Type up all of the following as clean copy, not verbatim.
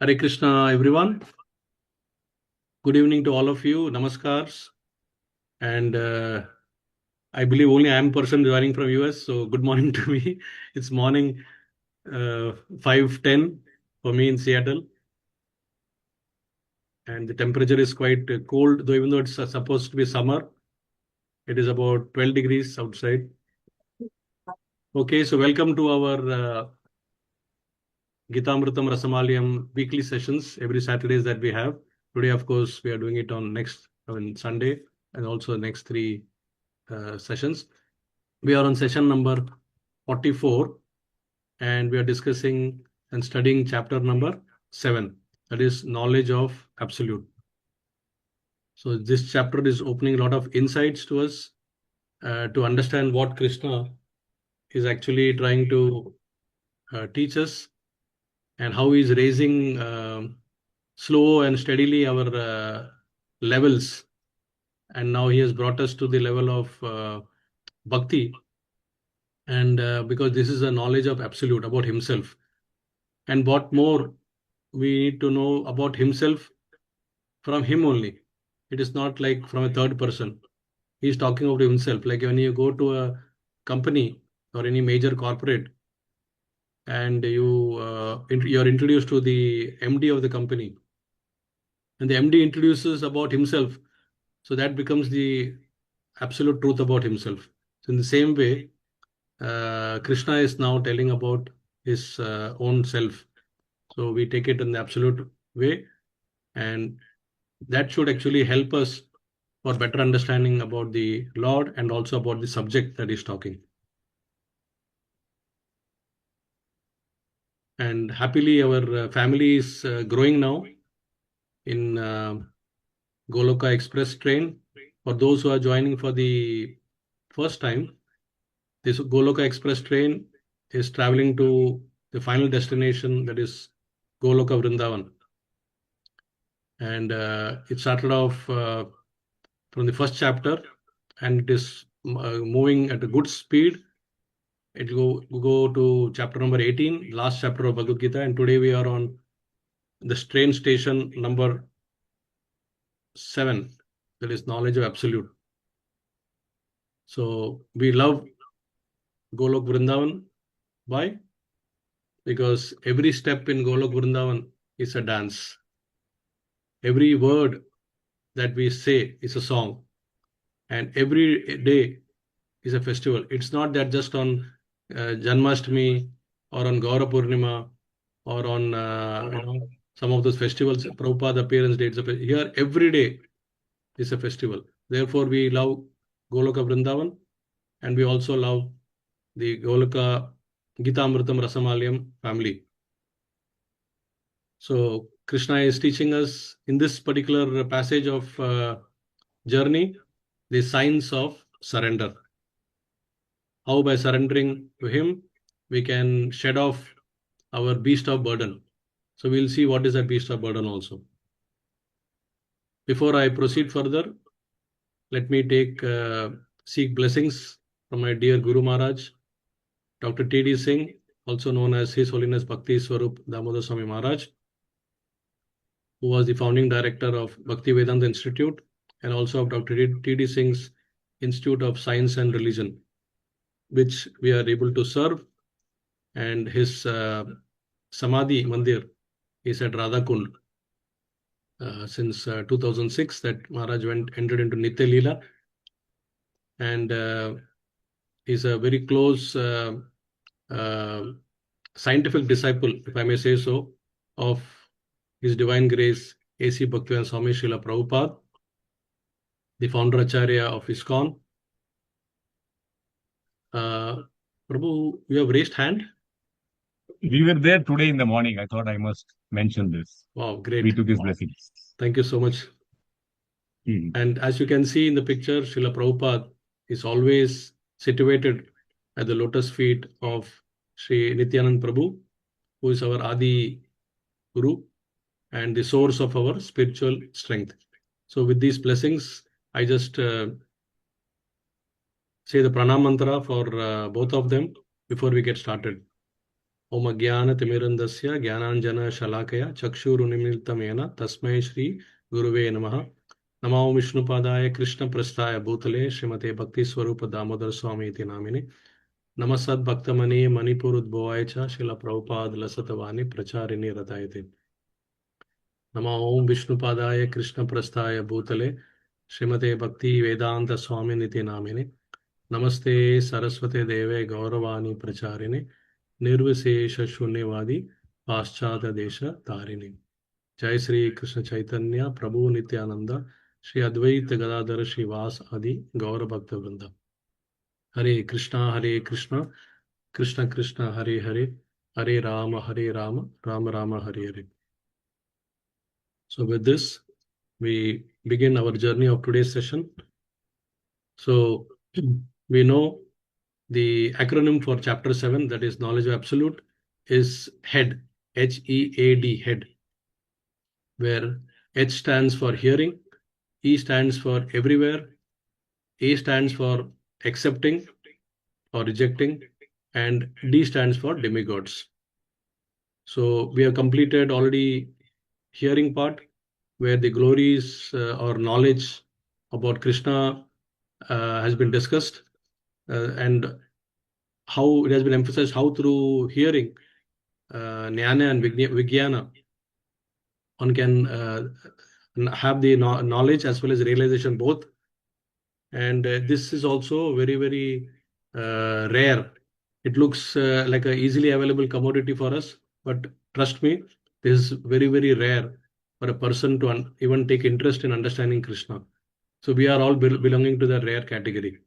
Hare Krishna, everyone. Good evening to all of you. Namaskars. And I believe only I am person joining from US. So good morning to me. It's morning 5:10 for me in Seattle. And the temperature is quite cold, though even though it's supposed to be summer, it is about 12 degrees outside. Okay, so welcome to our Gitamritam Rasamalayam weekly sessions every Saturdays that we have. Today, of course, we are doing it on Sunday and also next three sessions. We are on session number 44 and we are discussing and studying chapter number 7, that is knowledge of absolute. So this chapter is opening a lot of insights to us to understand what Krishna is actually trying to teach us and how he's raising slow and steadily our levels. And now he has brought us to the level of bhakti. And because this is a knowledge of absolute about himself. And what more we need to know about himself from him only. It is not like from a third person. He is talking about himself. Like when you go to a company or any major corporate and you are introduced to the MD of the company, and the MD introduces about himself, so that becomes the absolute truth about himself. So in the same way, Krishna is now telling about his own self. So we take it in the absolute way, and that should actually help us for better understanding about the Lord and also about the subject that he's talking. And happily, our family is growing now in Goloka Express train. For those who are joining for the first time, this Goloka Express train is traveling to the final destination, that is Goloka Vrindavan. And it started off from the first chapter, and it is moving at a good speed. It will go to chapter number 18, last chapter of Bhagavad Gita, and today we are on the train station number 7, that is knowledge of absolute. So we love Golok Vrindavan. Why? Because every step in Golok Vrindavan is a dance. Every word that we say is a song, and every day is a festival. It's not that just on Janmashtami or on Gaura Purnima or on some of those festivals, Prabhupada appearance dates. Here, every day is a festival. Therefore, we love Goloka Vrindavan, and we also love the Goloka Gitamritam Rasamalayam family. So Krishna is teaching us in this particular passage of journey the signs of surrender. How by surrendering to him, we can shed off our beast of burden. So we'll see what is that beast of burden also. Before I proceed further, let me seek blessings from my dear Guru Maharaj, Dr. T.D. Singh, also known as His Holiness Bhakti Swarup Damodar Swami Maharaj, who was the founding director of Bhakti Vedanta Institute and also of Dr. T.D. Singh's Institute of Science and Religion, which we are able to serve. And his Samadhi Mandir is at Radhakund since 2006 that Maharaj entered into Nitya Leela. And he's a very close scientific disciple, if I may say so, of His Divine Grace A.C. Bhaktivedanta Swami Srila Prabhupada, the founder Acharya of ISKCON. Prabhu, you have raised hand? We were there today in the morning. I thought I must mention this. Wow, great. We took his blessings. Thank you so much. And as you can see in the picture, Srila Prabhupada is always situated at the lotus feet of Sri Nityanand Prabhu, who is our Adi Guru and the source of our spiritual strength. So with these blessings, I just say the pranam mantra for both of them before we get started. Om Agyana Timirandasya Gyananjana Shalakaya Chakshurunimiltamena Tasmai Shri Guruve Namaha. Namo Vishnupadaya Krishna Prasthaya Bhutale Srimate Bhakti Swarupa Damodar Swami iti namine. Namasad Bhaktamani Manipur Udbhavaya Cha Srila Prabhupada Lasatavani Pracharini Ratayate. Namo Om Vishnupadaya Krishna Prasthaya Bhutale Srimate Bhakti Vedanta Swami iti namine. Namaste Saraswate Deve Gauravani Pracharine Nirvisesha Shunyavadi Paschata Desha Tarini. Jai Sri Krishna Chaitanya Prabhu Nityananda Sri Advaita Gadadhara Srivas Adi Gaura Bhakta Vrinda. Hare Krishna Krishna Krishna Hare Hare Hare Rama Rama Rama Hare Hare. So with this we begin our journey of today's session. So we know the acronym for chapter 7, that is knowledge of absolute, is HEAD, HEAD, head, where H stands for hearing, E stands for everywhere, A stands for accepting or rejecting, and D stands for demigods. So we have completed already hearing part, where the glories or knowledge about Krishna has been discussed, and how it has been emphasized how through hearing, jnana and vijnana, one can have the knowledge as well as realization both. And this is also very, very rare. It looks like a easily available commodity for us, but trust me, this is very, very rare for a person to even take interest in understanding Krishna. So we are all belonging to the rare category.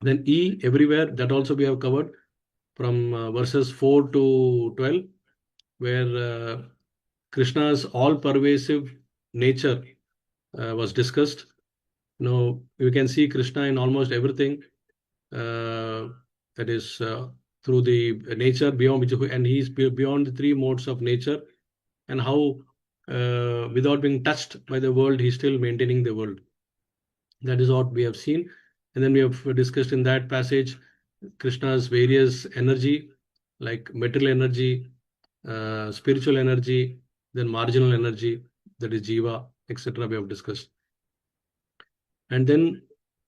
Then E, everywhere, that also we have covered from verses 4 to 12, where Krishna's all-pervasive nature was discussed. You can see Krishna in almost everything. That is through the nature beyond which, and he is beyond the three modes of nature, and how without being touched by the world, he's still maintaining the world. That is what we have seen. And then we have discussed in that passage Krishna's various energy, like material energy, spiritual energy, then marginal energy, that is jiva, etc. We have discussed. And then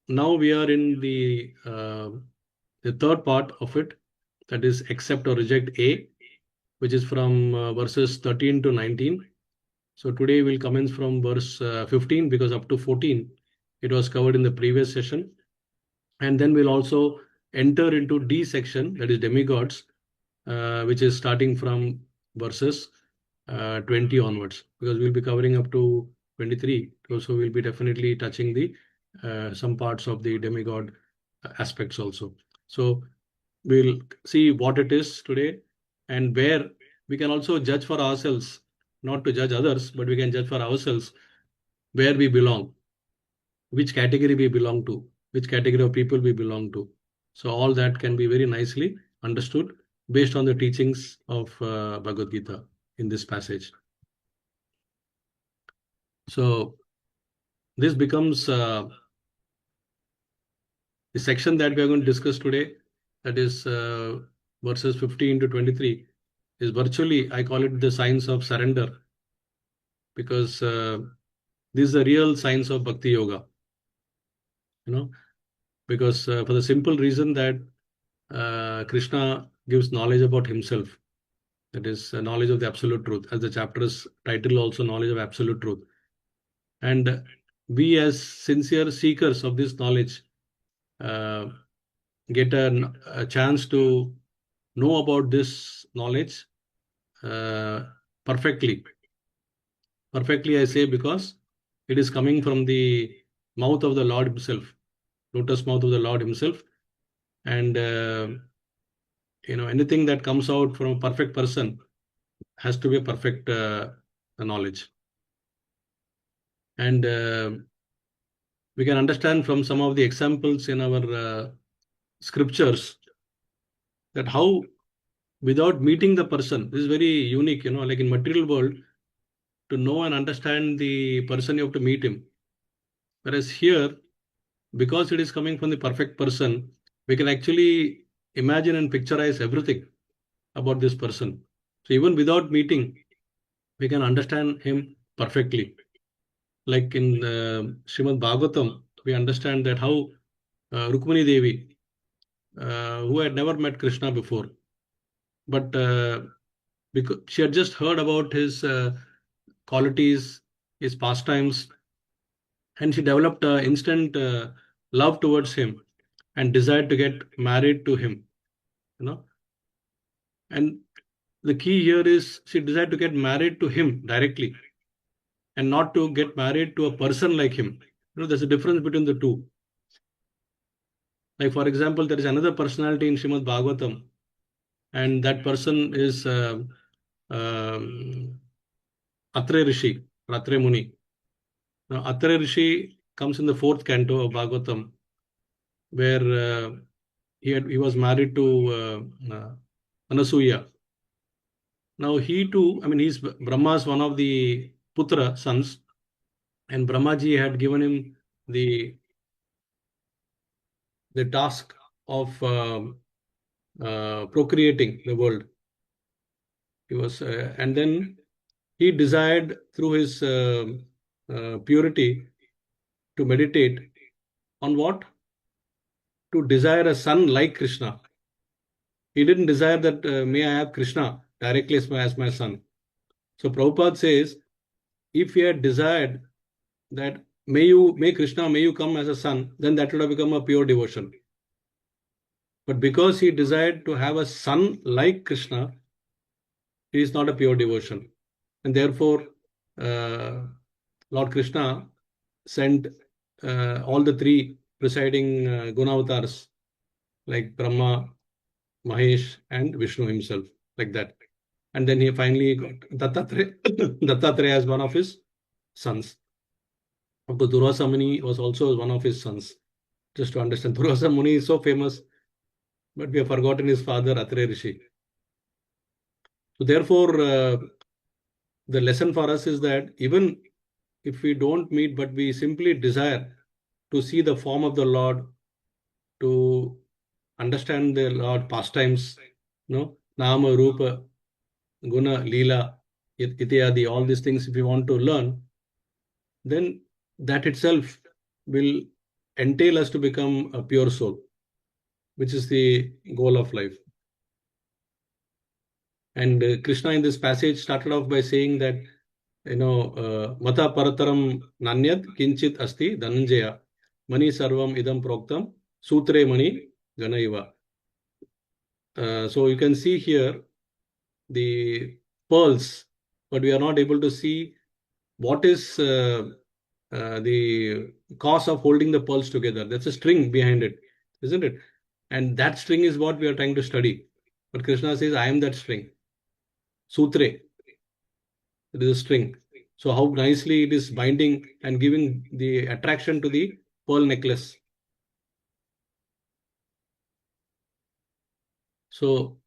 now we are in the third part of it, that is accept or reject A, which is from verses 13 to 19. So today we'll commence from verse 15, because up to 14 it was covered in the previous session. And then we'll also enter into D section, that is demigods, which is starting from verses 20 onwards, because we'll be covering up to 23. So we'll be definitely touching the some parts of the demigod aspects also. So we'll see what it is today, and where we can also judge for ourselves, not to judge others, but we can judge for ourselves where we belong, which category we belong to, which category of people we belong to. So all that can be very nicely understood based on the teachings of Bhagavad Gita in this passage. So this becomes the section that we are going to discuss today, that is verses 15 to 23, is virtually, I call it the science of surrender, because this is the real science of Bhakti Yoga. Because for the simple reason that Krishna gives knowledge about himself, that is knowledge of the absolute truth, as the chapter's title also, knowledge of absolute truth. And we as sincere seekers of this knowledge get a chance to know about this knowledge perfectly. Perfectly, I say, because it is coming from the mouth of the Lord himself, lotus mouth of the Lord himself. And anything that comes out from a perfect person has to be a perfect knowledge. And we can understand from some of the examples in our scriptures that how, without meeting the person, this is very unique, like in material world, to know and understand the person, you have to meet him. Whereas here, because it is coming from the perfect person, we can actually imagine and picturize everything. about this person. So even without meeting, we can understand him perfectly. Like in Srimad Bhagavatam, we understand that how Rukmani Devi, who had never met Krishna before, but because she had just heard about his qualities, his pastimes, and she developed instant love towards him and desired to get married to him. You know, and the key here is she desired to get married to him directly and not to get married to a person like him. There's a difference between the two. Like, for example, there is another personality in Srimad Bhagavatam, and that person is um, Atre Rishi, or Atre Muni. Now, Atre Rishi comes in the fourth canto of Bhagavatam, where he was married to Anasuya. Now, he too, I mean, he's Brahma's one of the Putra sons, and Brahmaji had given him the task of procreating the world. He was, and then he desired through his purity to meditate on what? To desire a son like Krishna. He didn't desire that may I have Krishna directly as my son. So Prabhupada says, if he had desired that may Krishna, may you come as a son, then that would have become a pure devotion. But because he desired to have a son like Krishna, it is not a pure devotion. And therefore, Lord Krishna sent all the three presiding Gunavatars, like Brahma, Mahesh, and Vishnu himself, like that. And then he finally got Dattatreya as one of his sons. Of course, Durvasa Muni was also one of his sons. Just to understand, Durvasa Muni is so famous, but we have forgotten his father, Atre Rishi. So therefore, the lesson for us is that even if we don't meet, but we simply desire to see the form of the Lord, to understand the Lord pastimes, Nama, Rupa, Guna, Leela, Ityadi, all these things, if we want to learn, then that itself will entail us to become a pure soul, which is the goal of life. And Krishna in this passage started off by saying that, Mata Parataram Nanyat Kinchit Asti Dhananjaya Mani Sarvam Idam Proktam Sutre Mani Ganaiva. So you can see here the pearls, but we are not able to see what is the cause of holding the pearls together. That's a string behind it, isn't it? And that string is what we are trying to study. But Krishna says, I am that string. Sutre. It is a string. So how nicely it is binding and giving the attraction to the pearl necklace. So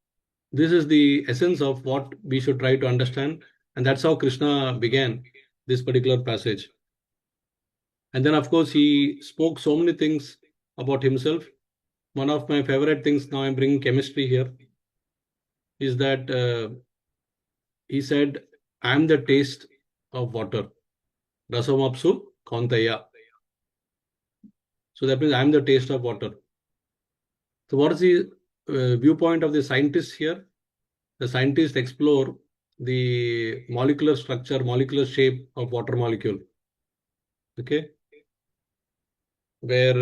this is the essence of what we should try to understand. And that's how Krishna began this particular passage. And then, of course, he spoke so many things about himself. One of my favorite things, now I'm bringing chemistry here, is that he said, I am the taste of water. Rasamapsu Kauntaya. So that means I am the taste of water. So what is the viewpoint of the scientists here? The scientists explore the molecular structure, molecular shape of water molecule. Okay. Where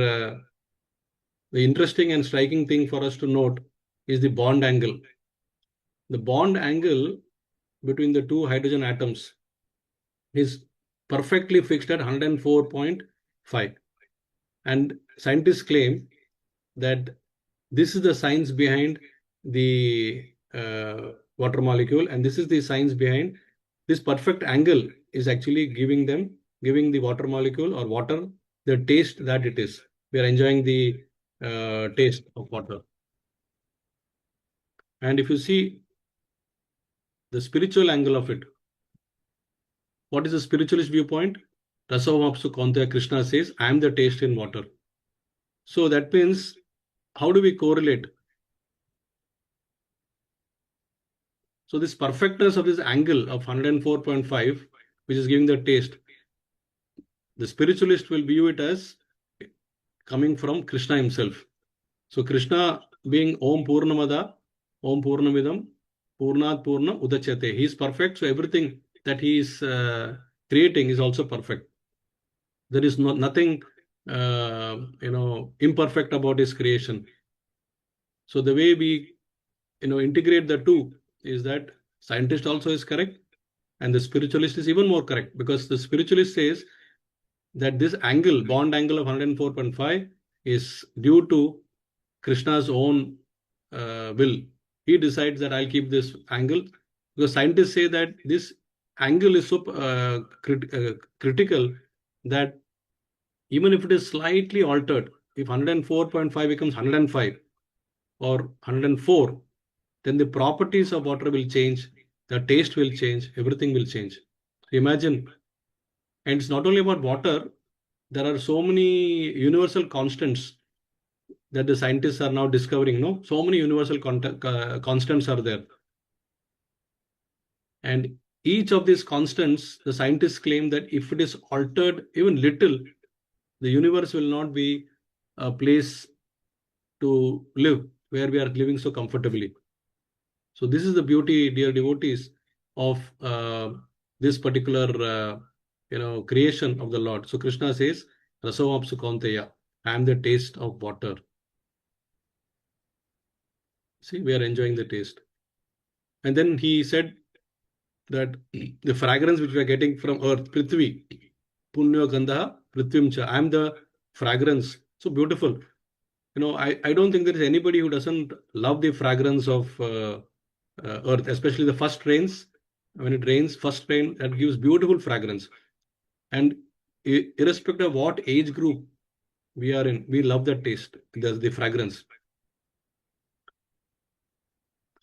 the interesting and striking thing for us to note is the bond angle. The bond angle between the two hydrogen atoms is perfectly fixed at 104.5. And scientists claim that this is the science behind the water molecule, and this is the science behind this perfect angle is actually giving the water molecule or water the taste that it is. We are enjoying the taste of water. And if you see the spiritual angle of it, what is the spiritualist viewpoint? Rasavamapsu Kauntaya, Krishna says, I am the taste in water. So that means, how do we correlate So this perfectness of this angle of 104.5, which is giving the taste, the spiritualist will view it as coming from Krishna himself. So Krishna being Om Purnamada, Om Purnamidam, Purnat Purna Udachyate. He is perfect, so everything that he is creating is also perfect. There is nothing imperfect about his creation. So the way we integrate the two is that scientist also is correct and the spiritualist is even more correct, because the spiritualist says that this angle, bond angle of 104.5, is due to Krishna's own will. He decides that I'll keep this angle, because scientists say that this angle is so critical that even if it is slightly altered, if 104.5 becomes 105 or 104, then the properties of water will change, the taste will change, everything will change. Imagine, and it's not only about water, there are so many universal constants that the scientists are now discovering. No, so many universal constants are there, and each of these constants, the scientists claim that if it is altered even little, the universe will not be a place to live where we are living so comfortably. So this is the beauty, dear devotees, of this particular creation of the Lord. So Krishna says, Rasavapsu Kaunteya, I am the taste of water. See, we are enjoying the taste. And then he said that the fragrance which we are getting from earth, Prithvi, Punyo Gandha, Prithvimcha, I am the fragrance. So beautiful. I don't think there is anybody who doesn't love the fragrance of earth, especially the first rains. When it rains, first rain, that gives beautiful fragrance. And irrespective of what age group we are in, we love that taste, the fragrance.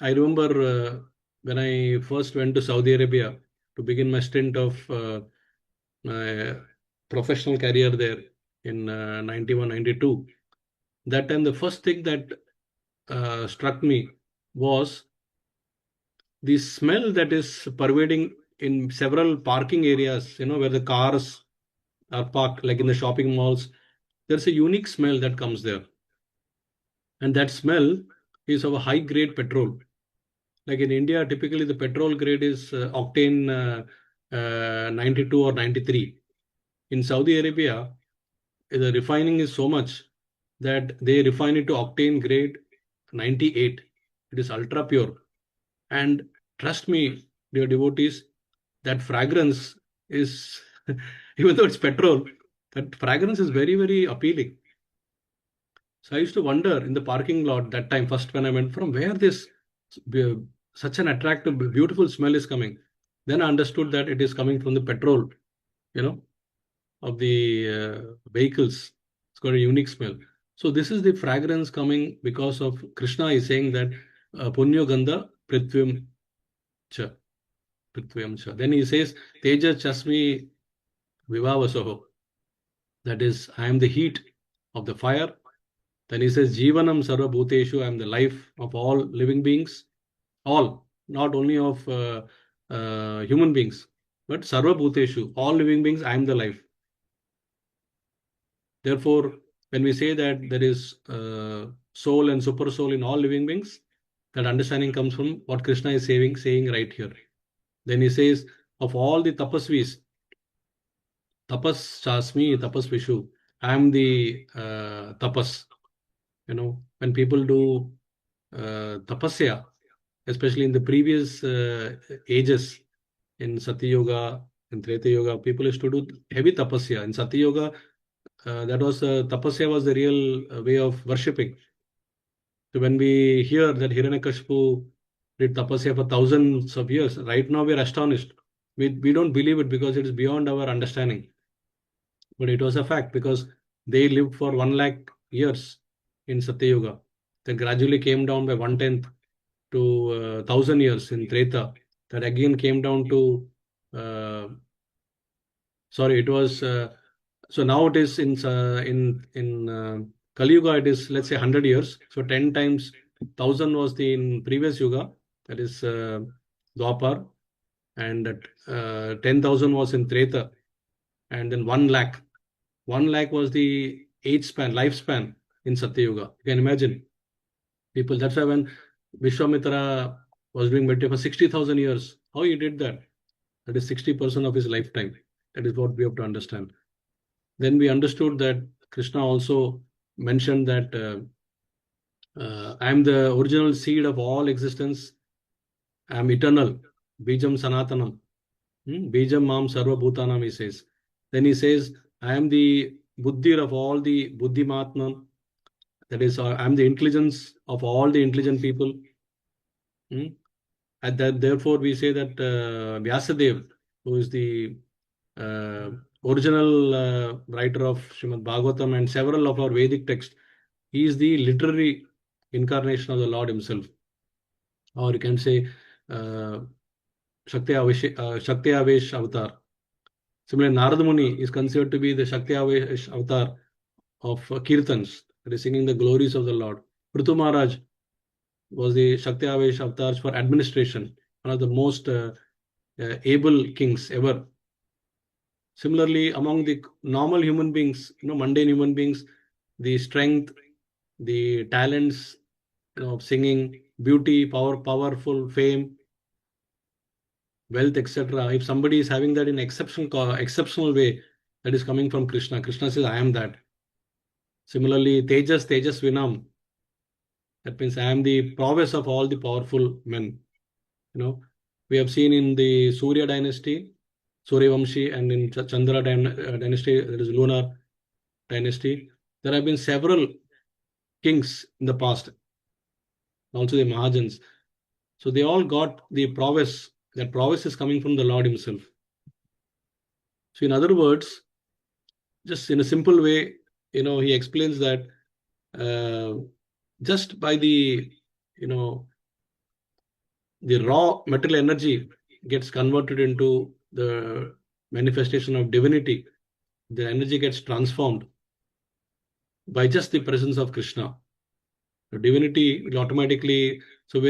I remember when I first went to Saudi Arabia to begin my stint of my professional career there in 91, 92. That time, the first thing that struck me was the smell that is pervading in several parking areas, where the cars are parked, like in the shopping malls. There's a unique smell that comes there. And that smell is of a high grade petrol. Like in India, typically the petrol grade is octane 92 or 93. In Saudi Arabia, the refining is so much that they refine it to octane grade 98. It is ultra pure. And trust me, dear devotees, that fragrance is, even though it's petrol, that fragrance is very, very appealing. So I used to wonder in the parking lot that time, first when I went, from where this such an attractive, beautiful smell is coming. Then I understood that it is coming from the petrol, of the vehicles. It's got a unique smell. So this is the fragrance coming because of Krishna is saying that Punyo Gandha Prithvim Cha. Prithvim Cha. Then he says Teja Chasmi Vivavasoho. That is, I am the heat of the fire. Then he says Jivanam Sarva Bhuteshu. I am the life of all living beings. All, not only of human beings, but Sarva Bhuteshu. All living beings, I am the life. Therefore, when we say that there is soul and super soul in all living beings, that understanding comes from what Krishna is saying right here. Then he says, of all the tapasvis, tapas chasmi, tapas vishu, I am the tapas. When people do tapasya, especially in the previous ages, in Satya Yoga, in Treta Yoga, people used to do heavy tapasya. In Satya Yoga, that was tapasya was the real way of worshipping. So when we hear that Hiranyakashipu did tapasya for thousands of years, right now we are astonished. We don't believe it because it is beyond our understanding. But it was a fact because they lived for 1 lakh years in Satya Yoga. Then gradually came down by 1/10 to 1,000 years in Treta. That again came down to, it was, so now it is in Kali Yuga, it is, let's say, 100 years. So 10 times 1,000 was the in previous Yuga. That is Dwapar, and 10,000 was in Treta, and then 1 lakh. 1 lakh was the lifespan in Satyuga. You can imagine people. That's why when Vishwamitra was doing meditation for 60,000 years, how he did that? That is 60% of his lifetime. That is what we have to understand. Then we understood that Krishna also mentioned that I am the original seed of all existence. I am eternal. Bijam Sanatanam. Bijam Mam Sarva Bhutanam, he says. Then he says, I am the Buddhir of all the Buddhimatman. That is, I am the intelligence of all the intelligent people. And that, therefore, we say that Vyasadev, who is the original writer of Srimad Bhagavatam and several of our Vedic texts, he is the literary incarnation of the Lord himself. Or you can say Shakti Avesh avatar. Similarly, Narada Muni is considered to be the Shakti Avesh avatar of Kirtans, that is singing the glories of the Lord. Prithu Maharaj was the Shakti Avesh avatars for administration, one of the most able kings ever. Similarly, among the normal human beings, mundane human beings, the strength, the talents, singing, beauty, powerful, fame, wealth, etc. If somebody is having that in exceptional way, that is coming from Krishna. Krishna says, I am that. Similarly, Tejas Vinam. That means I am the prowess of all the powerful men. We have seen in the Surya dynasty, Surya Vamshi, and in Chandra dynasty, that is lunar dynasty, there have been several kings in the past, also the Mahajans. So they all got the prowess. That prowess is coming from the Lord himself. So in other words, just in a simple way, he explains that just by the raw material energy gets converted into the manifestation of divinity. The energy gets transformed by just the presence of Krishna. The divinity will automatically. So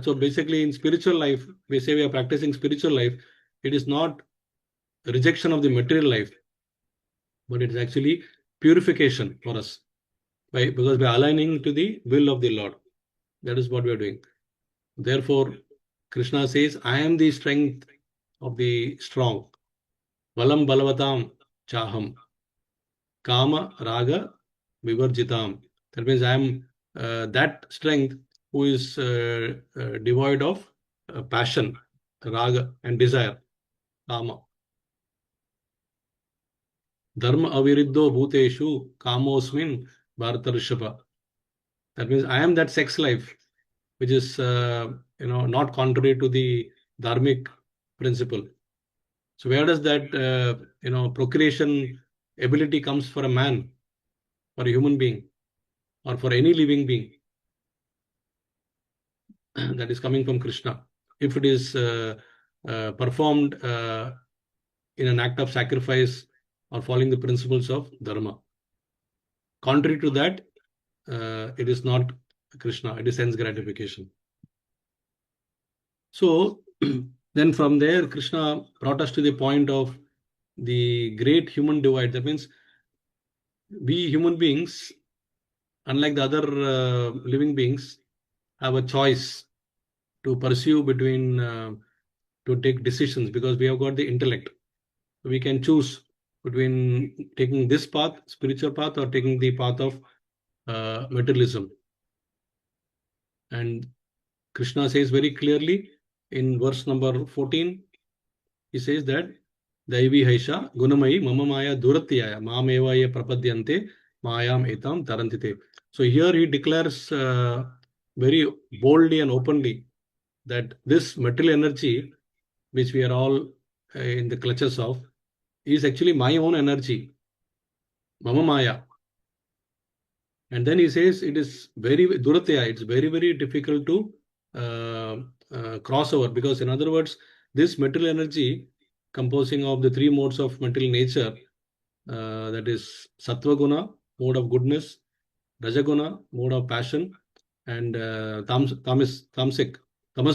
so basically, in spiritual life, we say we are practicing spiritual life. It is not rejection of the material life, but it is actually purification for us, because we are aligning to the will of the Lord. That is what we are doing. Therefore, Krishna says, I am the strength of the strong. Balam balavatam chaham. Kama raga vivarjitam. That means I am that strength who is devoid of passion, raga, and desire. Kama. Dharma aviriddo bhuteshu kamosmin bhartarishapa. That means I am that sex life which is not contrary to the dharmic principle. So where does that procreation ability comes for a man, for a human being, or for any living being? That is coming from Krishna. If it is performed in an act of sacrifice or following the principles of dharma. Contrary to that, it is not Krishna, it is sense gratification. So then from there, Krishna brought us to the point of the great human divide. That means we human beings, unlike the other living beings, have a choice to pursue between, to take decisions, because we have got the intellect. We can choose between taking this path, spiritual path, or taking the path of materialism. And Krishna says very clearly in verse number 14, he says that Daivi Haisha Gunamayi Mama Maya Duratyaya Mameva Ye Prapadyante Mayam Etam Tarantite. So here he declares very boldly and openly that this material energy, which we are all in the clutches of, is actually my own energy, Mama Maya. And then he says it is very Duratya, it's very, very difficult to cross over, because in other words, this material energy composing of the three modes of material nature, that is Sattva Guna, mode of goodness, Rajaguna, mode of passion, and Tamas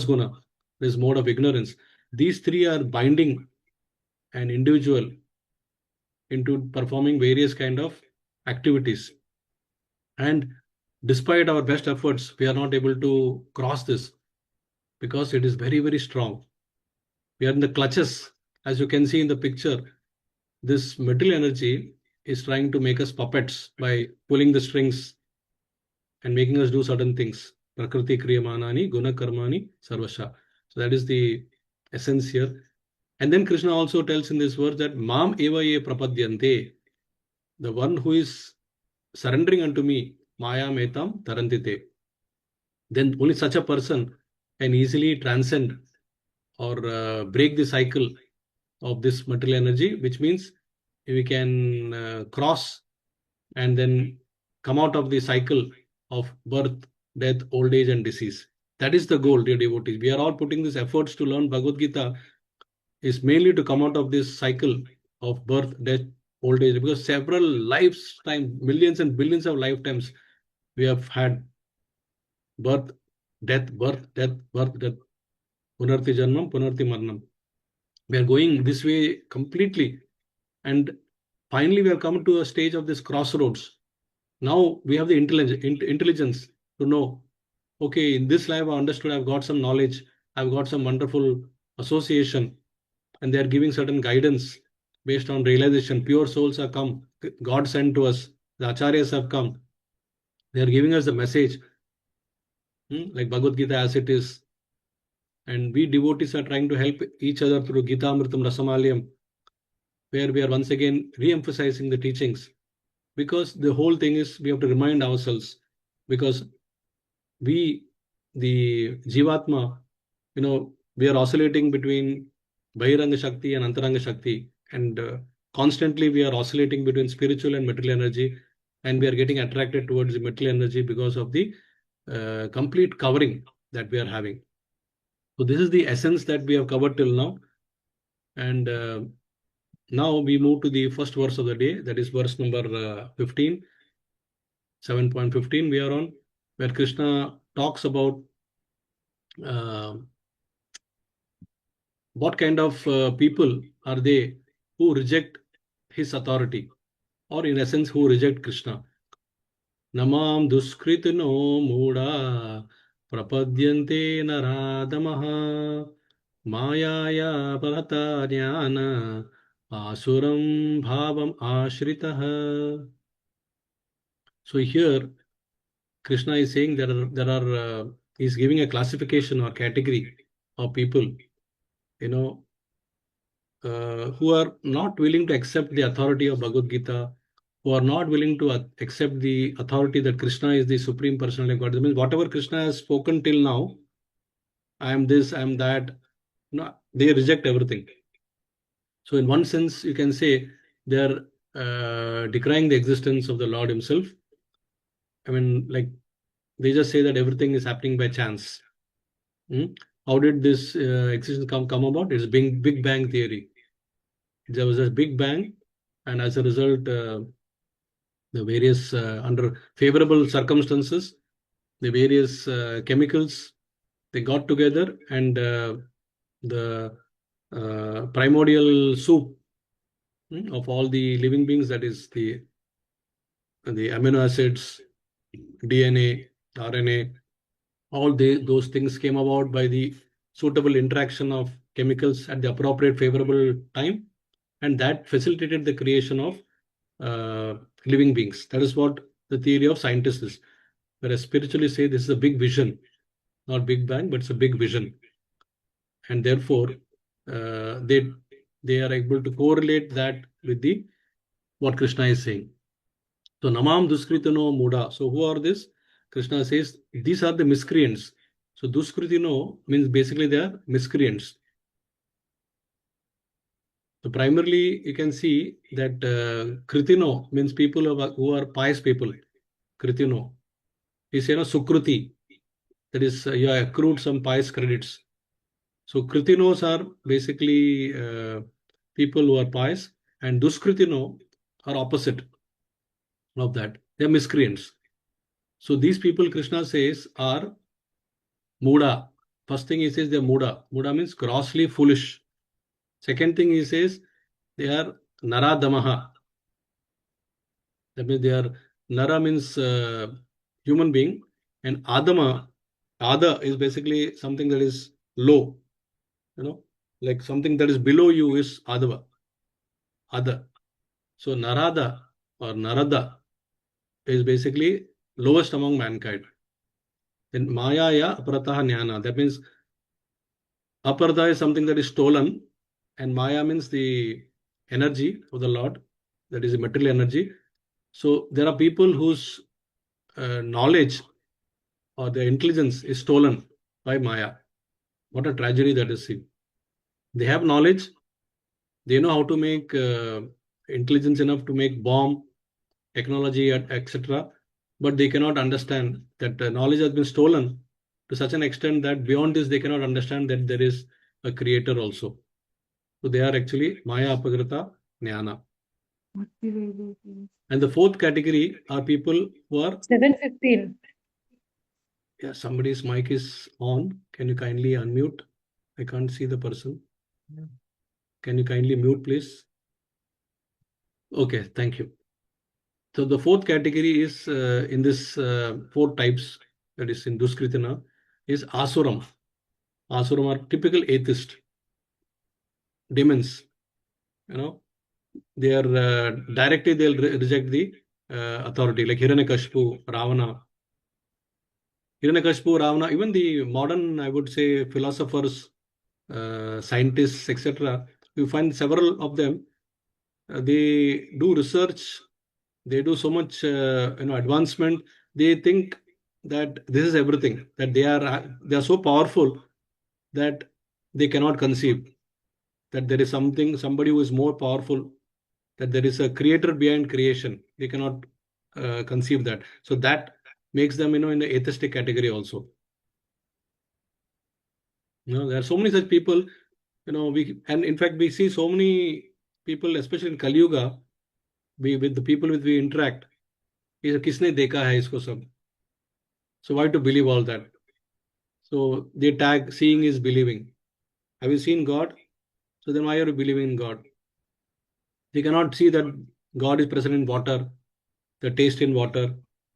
Guna, this mode of ignorance. These three are binding an individual into performing various kind of activities. And despite our best efforts, we are not able to cross this because it is very, very strong. We are in the clutches. As you can see in the picture, this material energy is trying to make us puppets by pulling the strings and making us do certain things. Prakriti kriyamanani guna karmani sarvasha. So that is the essence here. And then Krishna also tells in this verse that mam eva ye prapadyante, the one who is surrendering unto me, maya metam tarantite. Then only such a person can easily transcend or break the cycle of this material energy, which means we can cross and then come out of the cycle of birth, death, old age, and disease. That is the goal, dear devotees. We are all putting these efforts to learn Bhagavad Gita is mainly to come out of this cycle of birth, death, old age, because several lifetime, millions and billions of lifetimes we have had birth, death, birth, death, birth, death, punarti janmam, punarti marnam. We are going this way completely. And finally, we have come to a stage of this crossroads. Now we have the intelligence to know, okay, in this life I understood, I've got some knowledge, I've got some wonderful association, and they are giving certain guidance based on realization. Pure souls have come, God sent to us, the acharyas have come, they are giving us the message, like Bhagavad Gita as it is. And we devotees are trying to help each other through Gita Amritam Rasamalayam, where we are once again re-emphasizing the teachings. Because the whole thing is we have to remind ourselves, because we, the Jivatma, we are oscillating between Bahiranga Shakti and Antaranga Shakti, and constantly we are oscillating between spiritual and material energy, and we are getting attracted towards the material energy because of the complete covering that we are having. So this is the essence that we have covered till now. And now we move to the first verse of the day, that is verse number 15, 7.15 we are on, where Krishna talks about what kind of people are they who reject his authority, or in essence, who reject Krishna. Namam duskritino muda prapadyante naradamaha mayaya parata jnana asuram bhavam ashritaha. So here Krishna is saying he's giving a classification or category of people, who are not willing to accept the authority of Bhagavad Gita, who are not willing to accept the authority that Krishna is the Supreme Personality of God. That means whatever Krishna has spoken till now, I am this, I am that, they reject everything. So in one sense, you can say they are decrying the existence of the Lord himself. I mean, like, they just say that everything is happening by chance. How did this existence come about? It's Big Bang theory. There was a Big Bang, and as a result, the various under favorable circumstances, the various chemicals, they got together, and the primordial soup of all the living beings, that is the amino acids, DNA, RNA, all those things came about by the suitable interaction of chemicals at the appropriate favorable time, and that facilitated the creation of living beings. That is what the theory of scientists is. Whereas spiritually say this is a big vision, not Big Bang, but it's a big vision. And therefore, they are able to correlate that with what Krishna is saying. So Namam Duskritino Muda. So who are this? Krishna says these are the miscreants. So Duskritino means basically they are miscreants. So primarily you can see that Kritino means people who are pious people. Kritino is Sukruti. That is, you have accrued some pious credits. So Kritinos are basically people who are pious, and Duskritino are opposite of that. They are miscreants. So these people, Krishna says, are Muda. First thing he says, they're Muda. Muda means grossly foolish. Second thing he says, they are Naradamaha. That means they are, Nara means human being, and Adama, Ada is basically something that is low, like something that is below you is Adava, Ada. So Narada or Narada is basically lowest among mankind. Then Maya ya Aparataha Jnana. That means Aparata is something that is stolen, and Maya means the energy of the Lord, that is the material energy. So there are people whose knowledge or their intelligence is stolen by Maya. What a tragedy that is seen. They have knowledge, they know how to make intelligence enough to make bomb, technology, etc. But they cannot understand that the knowledge has been stolen to such an extent that beyond this they cannot understand that there is a creator also. So they are actually Maya Apagrata Jnana. And the fourth category are people who are 7:15. Yeah, somebody's mic is on. Can you kindly unmute? I can't see the person. Can you kindly mute, please? Okay, thank you. So the fourth category is in this four types, that is in Duskritana, is Asuram. Asuram are typical atheist demons. They are directly they'll reject the authority, like Hiranyakashipu, Ravana. Hiranyakashipu, Ravana, even the modern, I would say, philosophers, scientists, etc. You find several of them. They do research. They do so much, advancement. They think that this is everything. That they are so powerful that they cannot conceive that there is somebody who is more powerful. That there is a creator behind creation. They cannot conceive that. So that makes them, in the atheistic category also. There are so many such people. And in fact we see so many people, especially in Kali Yuga, with the people with we interact. Kisne dekha hai isko sab. So why to believe all that? So they tag seeing is believing. Have you seen God? So then why are you believing in God? They cannot see that God is present in water, the taste in water.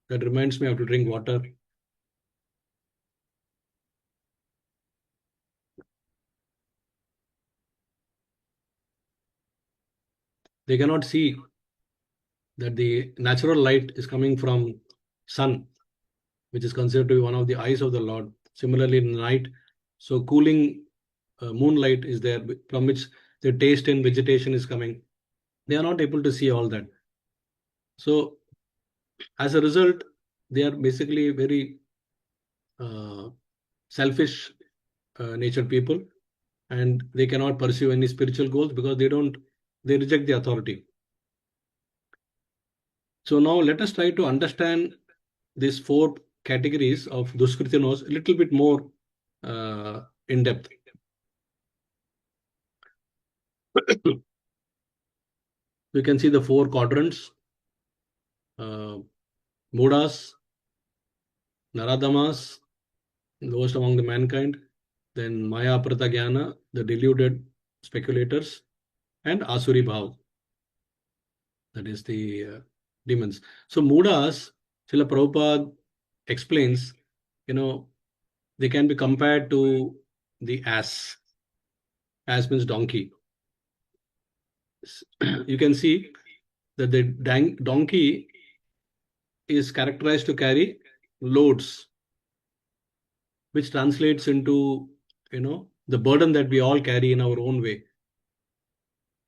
That reminds me I have to drink water. They cannot see that the natural light is coming from sun, which is considered to be one of the eyes of the Lord. Similarly, in the night, so cooling moonlight is there, from which the taste in vegetation is coming. They are not able to see all that. So as a result, they are basically very selfish natured people, and they cannot pursue any spiritual goals because they reject the authority. So now let us try to understand these four categories of Duskritinos a little bit more in depth. You can see the four quadrants: Mudas, Naradamas, lowest among the mankind, then Maya Aprata Jnana, the deluded speculators, and Asuri Bhav, that is the demons. So Mudas, Srila Prabhupada explains, they can be compared to the ass. Ass means donkey. You can see that the donkey is characterized to carry loads, which translates into, the burden that we all carry in our own way.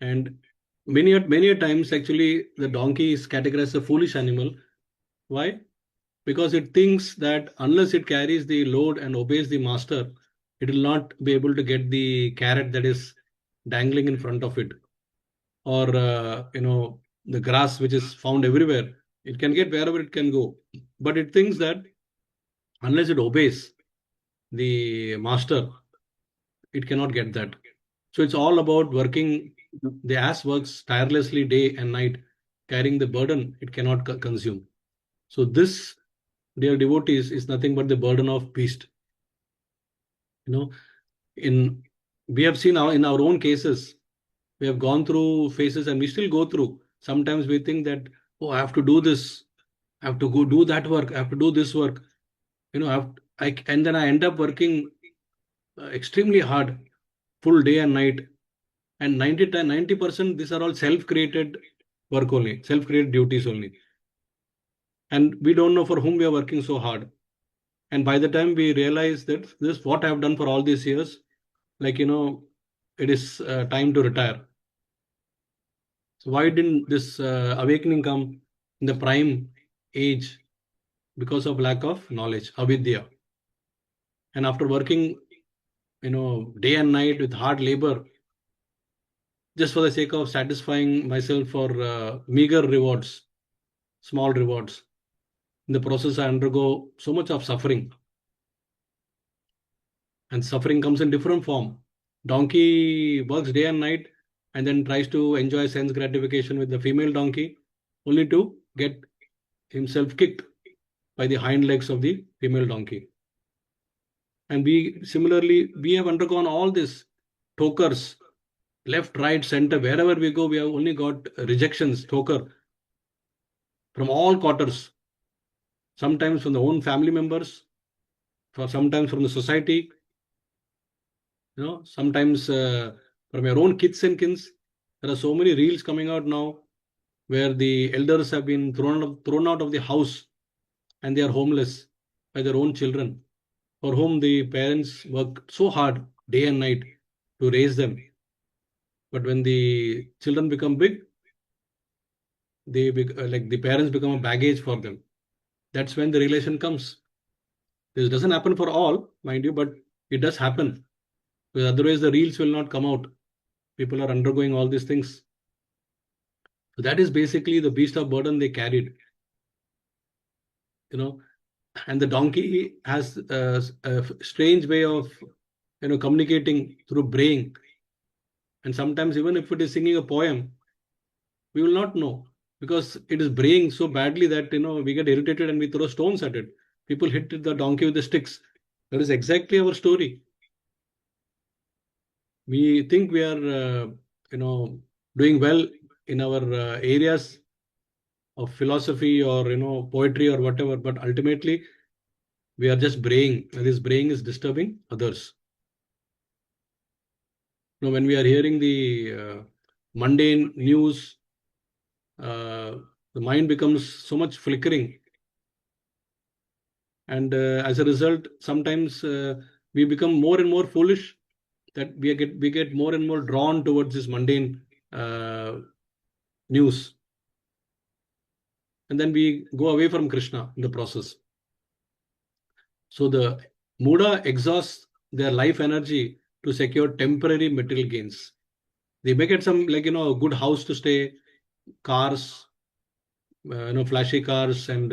And many a times, actually, the donkey is categorized as a foolish animal. Why? Because it thinks that unless it carries the load and obeys the master, it will not be able to get the carrot that is dangling in front of it, or the grass which is found everywhere. It can get wherever it can go, but it thinks that unless it obeys the master, it cannot get that. So it's all about working. The ass works tirelessly day and night, carrying the burden it cannot consume. So this, dear devotees, is nothing but the burden of beast. We have seen in our own cases, we have gone through phases and we still go through. Sometimes we think that, oh, I have to do this, I have to go do that work, I have to do this work. And then I end up working extremely hard, full day and night. And 90% these are all self-created work only, self-created duties only. And we don't know for whom we are working so hard. And by the time we realize that this is what I have done for all these years, it is time to retire. So why didn't this awakening come in the prime age? Because of lack of knowledge, avidya. And after working, day and night with hard labor, just for the sake of satisfying myself for meager rewards, small rewards. In the process, I undergo so much of suffering. And suffering comes in different form. Donkey works day and night and then tries to enjoy sense gratification with the female donkey, only to get himself kicked by the hind legs of the female donkey. And we have undergone all this tokers, left, right, center, wherever we go, we have only got rejections, toker, from all quarters. Sometimes from the own family members, sometimes from the society, sometimes from your own kids and kins. There are so many reels coming out now where the elders have been thrown out of the house and they are homeless by their own children, for whom the parents work so hard day and night to raise them. But when the children become big, the parents become a baggage for them. That's when the relation comes. This doesn't happen for all, mind you, but it does happen. Because otherwise the reels will not come out. People are undergoing all these things. So that is basically the beast of burden they carried. And the donkey has a strange way of communicating through braying. And sometimes even if it is singing a poem, we will not know, because it is braying so badly that we get irritated and we throw stones at it. People hit the donkey with the sticks. That is exactly our story. We think we are doing well in our areas of philosophy or poetry or whatever, but ultimately we are just braying, and this braying is disturbing others. When we are hearing the mundane news, the mind becomes so much flickering, and as a result, sometimes we become more and more foolish, that we get more and more drawn towards this mundane news, and then we go away from Krishna in the process. So the Muda exhausts their life energy to secure temporary material gains. They may get some a good house to stay, cars, flashy cars, and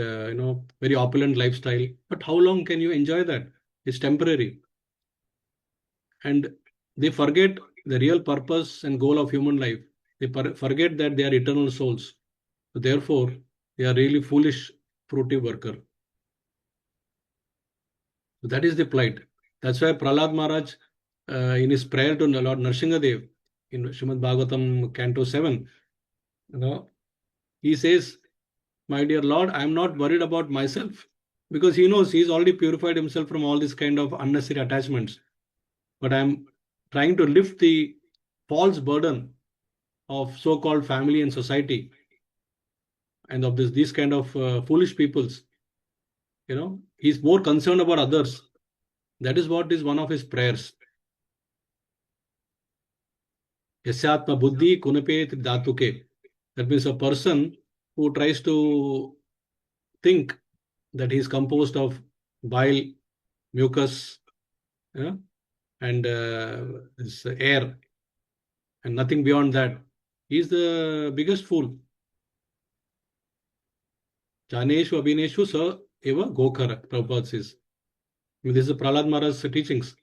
very opulent lifestyle. But how long can you enjoy that? It's temporary. And they forget the real purpose and goal of human life. They forget that they are eternal souls. So therefore, they are really foolish, fruity worker. So that is the plight. That's why Prahlad Maharaj, in his prayer to Lord Nrsingadev in Srimad Bhagavatam, Canto 7, he says, "My dear Lord, I am not worried about myself," because he knows he's already purified himself from all this kind of unnecessary attachments. But I'm trying to lift the false burden of so-called family and society, and of these kind of foolish peoples. He's more concerned about others. That is what is one of his prayers. Yasyatma buddhi kunapet dhatuke. That means a person who tries to think that he is composed of bile, mucus, and this air, and nothing beyond that, he is the biggest fool. Janeshu abhineshu sa eva gokhara, Prabhupada says. This is Prahlad Maharaj's teachings.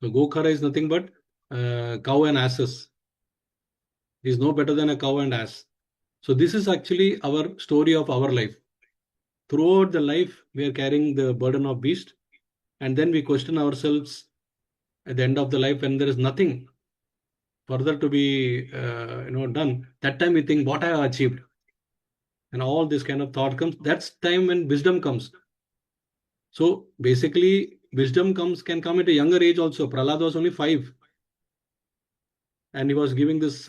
So gokhara is nothing but cow and asses. He is no better than a cow and ass. So this is actually our story of our life. Throughout the life, we are carrying the burden of beast, And then we question ourselves at the end of the life when there is nothing further to be done. That time we think what I have achieved, and all this kind of thought comes. That's time when wisdom comes. So basically, wisdom can come at a younger age also. Prahlad was only 5, and he was giving this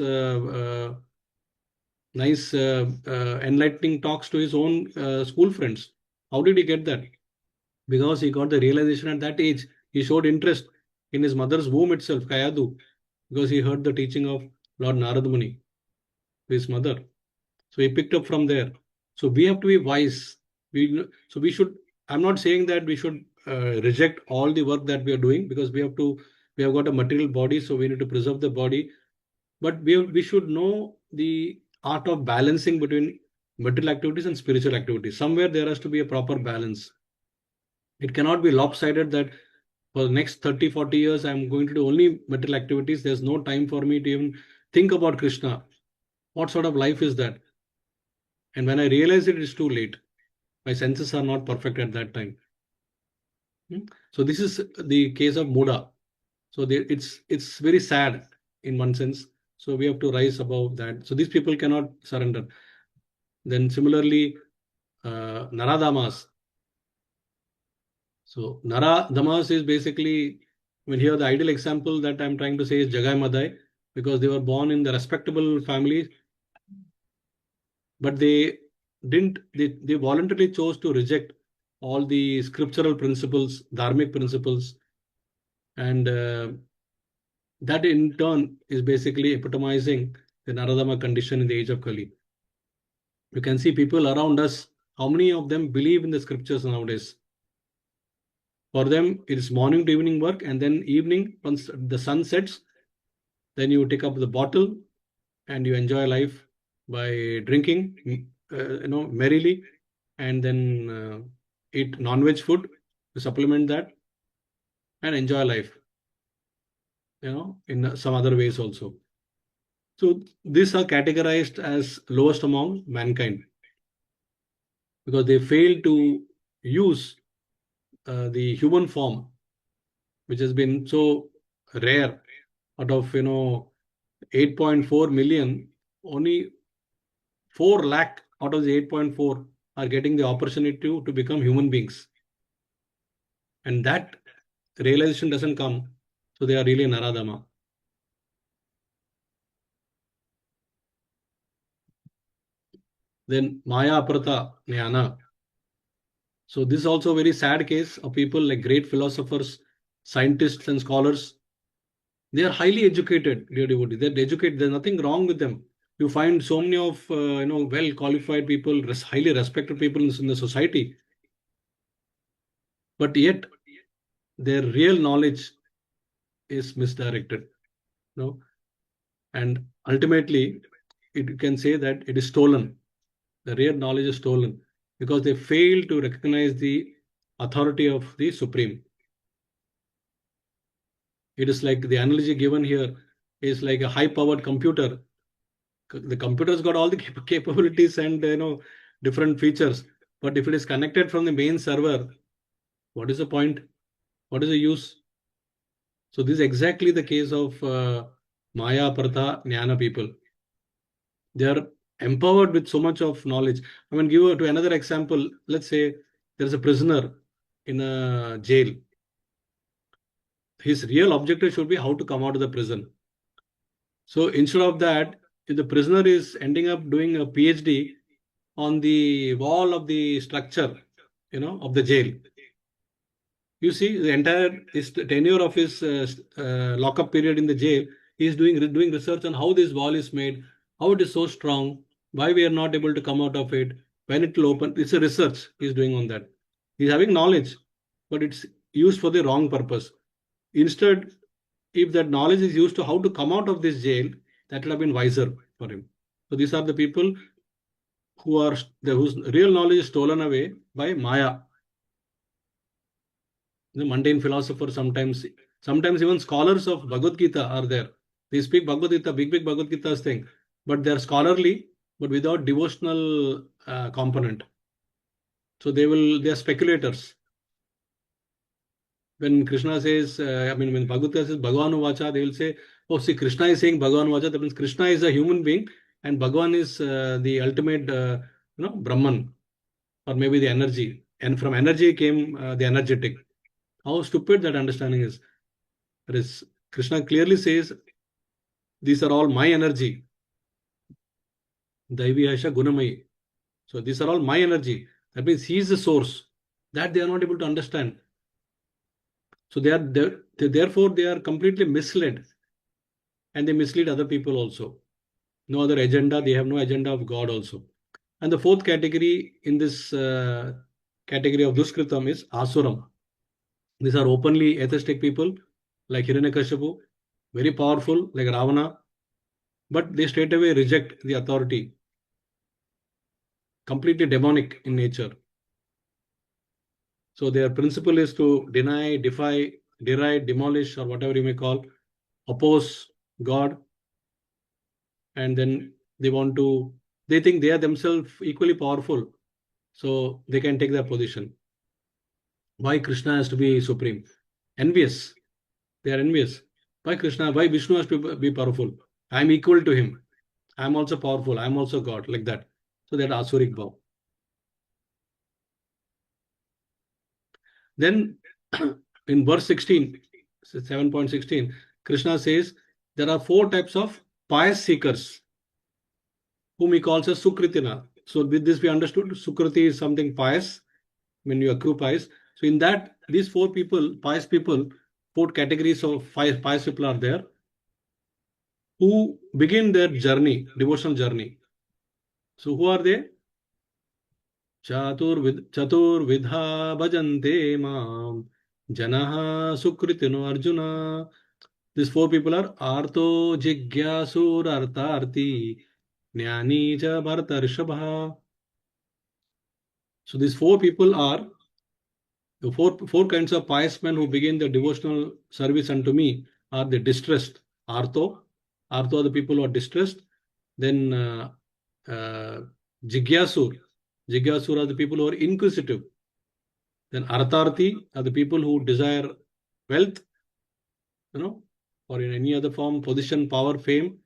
nice enlightening talks to his own school friends. How did he get that? Because he got the realization at that age. He showed interest in his mother's womb itself, Kayadu, because he heard the teaching of Lord Narad Muni, his mother. So he picked up from there. So we have to be wise. We should. I'm not saying that we should reject all the work that we are doing, because we have to. We have got a material body, so we need to preserve the body. But we should know the art of balancing between material activities and spiritual activities. Somewhere there has to be a proper balance. It cannot be lopsided that for the next 30, 40 years, I'm going to do only material activities. There's no time for me to even think about Krishna. What sort of life is that? And when I realize it is too late. My senses are not perfect at that time. So this is the case of Muda. So it's very sad in one sense. So we have to rise above that. So these people cannot surrender. Then similarly, Naradamas. So Naradamas is basically, here the ideal example that I'm trying to say is Jagai Madai, because they were born in the respectable families, but they voluntarily chose to reject all the scriptural principles, dharmic principles, and that in turn is basically epitomizing the Naradama condition in the age of Kali. You can see people around us, how many of them believe in the scriptures nowadays? For them, it is morning to evening work, and then evening, once the sun sets, then you take up the bottle and you enjoy life by drinking, merrily, and then eat non-veg food to supplement that, and enjoy life, in some other ways also. So these are categorized as lowest among mankind, because they fail to use the human form, which has been so rare. Out of 8.4 million, only 4 lakh out of the 8.4 are getting the opportunity to become human beings. And that realization doesn't come. So they are really Naradama. Then Maya Aprata Jnana. So this is also a very sad case of people like great philosophers, scientists and scholars. They are highly educated, dear devotee. They're educated. There's nothing wrong with them. You find so many of well qualified people, highly respected people in the society, but yet their real knowledge is misdirected. And ultimately, you can say that it is stolen. The real knowledge is stolen because they fail to recognize the authority of the Supreme. It is like the analogy given here is like a high-powered computer. The computer's got all the capabilities and different features, but if it is connected from the main server, what is the point? What is the use? So this is exactly the case of Maya Partha Jnana people. They are empowered with so much of knowledge. I mean, give to another example. Let's say there's a prisoner in a jail. His real objective should be how to come out of the prison. So instead of that, if the prisoner is ending up doing a PhD on the wall of the structure, of the jail, you see the entire tenure of his lockup period in the jail, he is doing research on how this wall is made, how it is so strong, why we are not able to come out of it, when it will open. It's a research he's doing on that. He's having knowledge, but it's used for the wrong purpose. Instead, if that knowledge is used to how to come out of this jail, that will have been wiser for him. So these are the people whose real knowledge is stolen away by Maya. The mundane philosopher sometimes even scholars of Bhagavad Gita are there. They speak Bhagavad Gita, big Bhagavad Gita's thing, but they're scholarly, but without devotional component. So they are speculators. when Krishna says, when Bhagavad Gita says Bhagavan Vacha, they will say, oh, see, Krishna is saying Bhagavan Vacha. That means Krishna is a human being and Bhagavan is the ultimate, Brahman, or maybe the energy. And from energy came the energetic. How stupid that understanding is. That is, Krishna clearly says, these are all my energy. Daivi Asha Gunamai. So these are all my energy. That means he is the source. That they are not able to understand. So therefore they are completely misled, and they mislead other people also. No other agenda. They have no agenda of God also. And the fourth category in this category of Duskritam is Asuram. These are openly atheistic people like Hiranyakashipu, very powerful like Ravana, but they straight away reject the authority, completely demonic in nature. So their principle is to deny, defy, deride, demolish, or whatever you may call, oppose God, and then they think they are themselves equally powerful, so they can take their position. Why Krishna has to be supreme? Envious. They are envious. Why Vishnu has to be powerful? I am equal to him. I am also powerful. I am also God, like that. So that Asuric Bhav. Then in verse 16, 7.16, Krishna says there are 4 types of pious seekers whom he calls as Sukritina. So with this we understood Sukriti is something pious, when you accrue pious. So in that, these 4 people, pious people, 4 categories of pious people are there who begin their journey, devotional journey. So who are they? Chaturvidha bhajante maam janaha sukritino arjuna. These 4 people are Artho Jigyasur Artharti Jnani cha Bharata Rishabha. So these 4 people are the four kinds of pious men who begin their devotional service unto me are the distressed. Artho are the people who are distressed. Then Jigyasur are the people who are inquisitive. Then Artharti are the people who desire wealth, or in any other form, position, power, fame.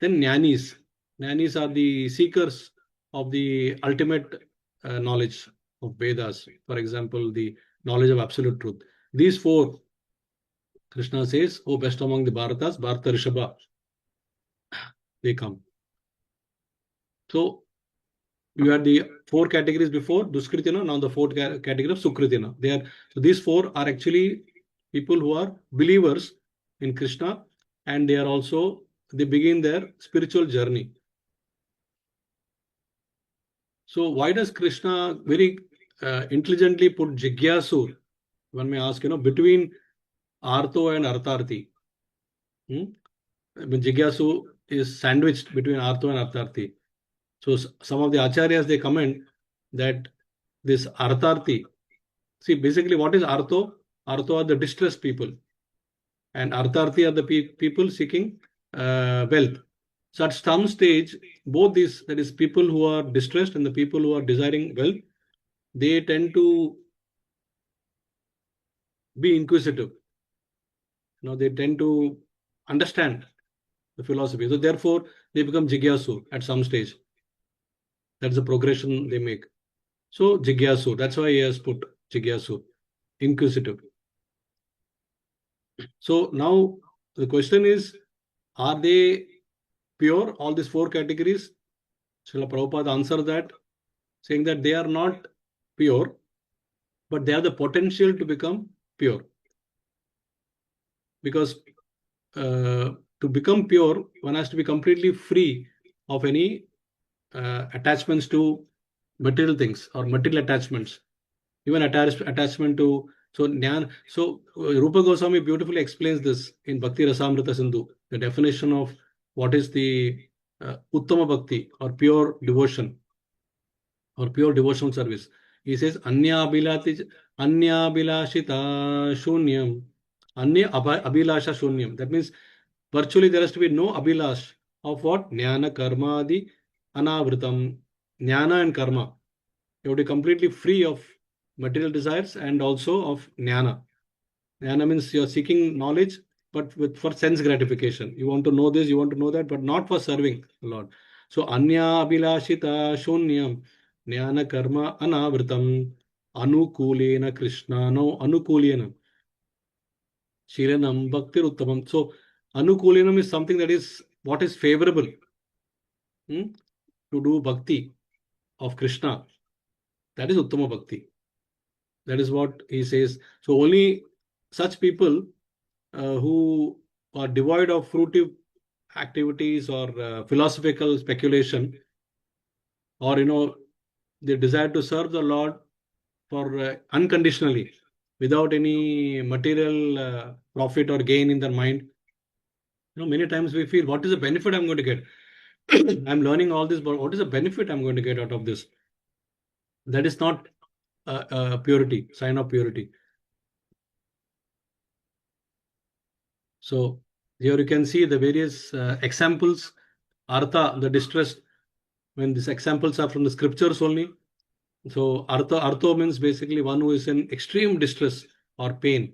Then Jnanis. Jnanis are the seekers of the ultimate knowledge of Vedas. For example, the knowledge of absolute truth. These 4, Krishna says, oh, best among the Bharatas, Bharata Rishabha, they come. So you had the 4 categories before, Duskritina, now the 4th category of Sukritina. So these 4 are actually people who are believers in Krishna, and they begin their spiritual journey. So why does Krishna very intelligently put Jigyasur, one may ask, between Artho and Artharti? Jigyasu is sandwiched between Artho and Artharti. So some of the acharyas, they comment that this Artharti, see, basically what is Artho? Artho are the distressed people, and Artharti are the people seeking wealth. So at some stage, both these, that is, people who are distressed and the people who are desiring wealth, they tend to be inquisitive. They tend to understand the philosophy. So therefore, they become Jigyasu at some stage. That's the progression they make. So Jigyasu, that's why he has put Jigyasu, inquisitive. So now the question is, are they pure, all these 4 categories? Srila Prabhupada answered that, saying that they are not pure, but they have the potential to become pure. Because to become pure, one has to be completely free of any attachments to material things or material attachments, even attachment to Rupa Goswami beautifully explains this in Bhakti Rasamrita Sindhu, the definition of what is the Uttama Bhakti or pure devotion or pure devotional service. He says, Anya Abhilashita Shunyam, Anya Abhilasha Shunyam. That means virtually there has to be no Abhilash of what? Jnana Karma Adi Anavritam. Jnana and Karma. You have to be completely free of material desires and also of Jnana. Jnana means you're seeking knowledge, but for sense gratification. You want to know this, you want to know that, but not for serving the Lord. So anya abhilashita shunyam jnana karma anavritam anukulena krishna no anukulena shiranam bhaktir uttamam. So anukulenam is something that is what is favorable, to do bhakti of Krishna. That is uttama bhakti. That is what he says. So only such people who are devoid of fruitive activities or philosophical speculation, or they desire to serve the Lord for unconditionally, without any material profit or gain in their mind. Many times we feel, what is the benefit I'm going to get? I'm learning all this, but what is the benefit I'm going to get out of this? That is not purity, sign of purity. So here you can see the various examples, artha, the distress, when these examples are from the scriptures only. So artho means basically one who is in extreme distress or pain,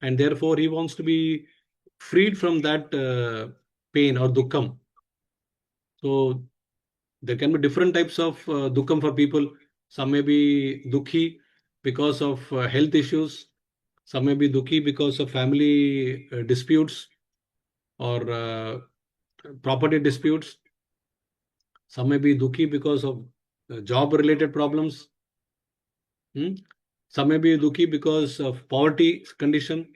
and therefore he wants to be freed from that pain or dukkham. So there can be different types of dukkham for people. Some may be dukhi because of health issues. Some may be dukhi because of family disputes or property disputes. Some may be dukhi because of job related problems. Some may be dukhi because of poverty condition.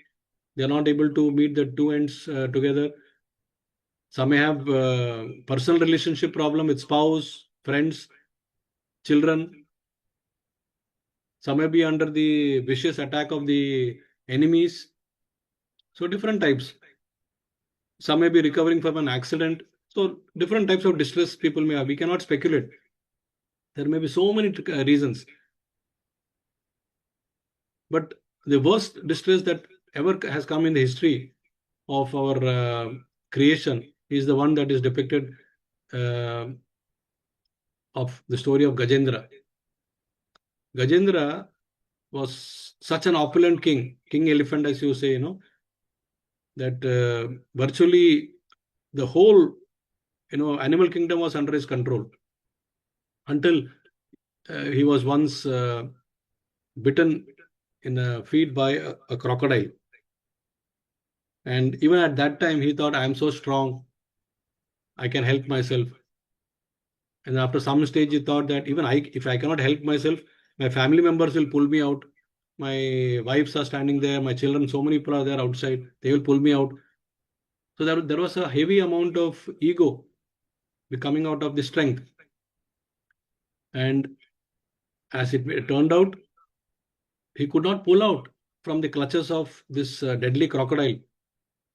They are not able to meet the two ends together. Some may have personal relationship problem with spouse, friends, children. Some may be under the vicious attack of the enemies. So different types. Some may be recovering from an accident. So different types of distress people may have. We cannot speculate. There may be so many reasons. But the worst distress that ever has come in the history of our creation is the one that is depicted uh, of the story of Gajendra. Gajendra was such an opulent king, king elephant, as you say, that virtually the whole, animal kingdom was under his control, until he was once bitten in the feet by a crocodile. And even at that time, he thought, I am so strong, I can help myself. And after some stage, he thought that even if I cannot help myself, my family members will pull me out. My wives are standing there, my children, so many people are there outside, they will pull me out. So there was a heavy amount of ego coming out of the strength. And as it turned out, he could not pull out from the clutches of this deadly crocodile.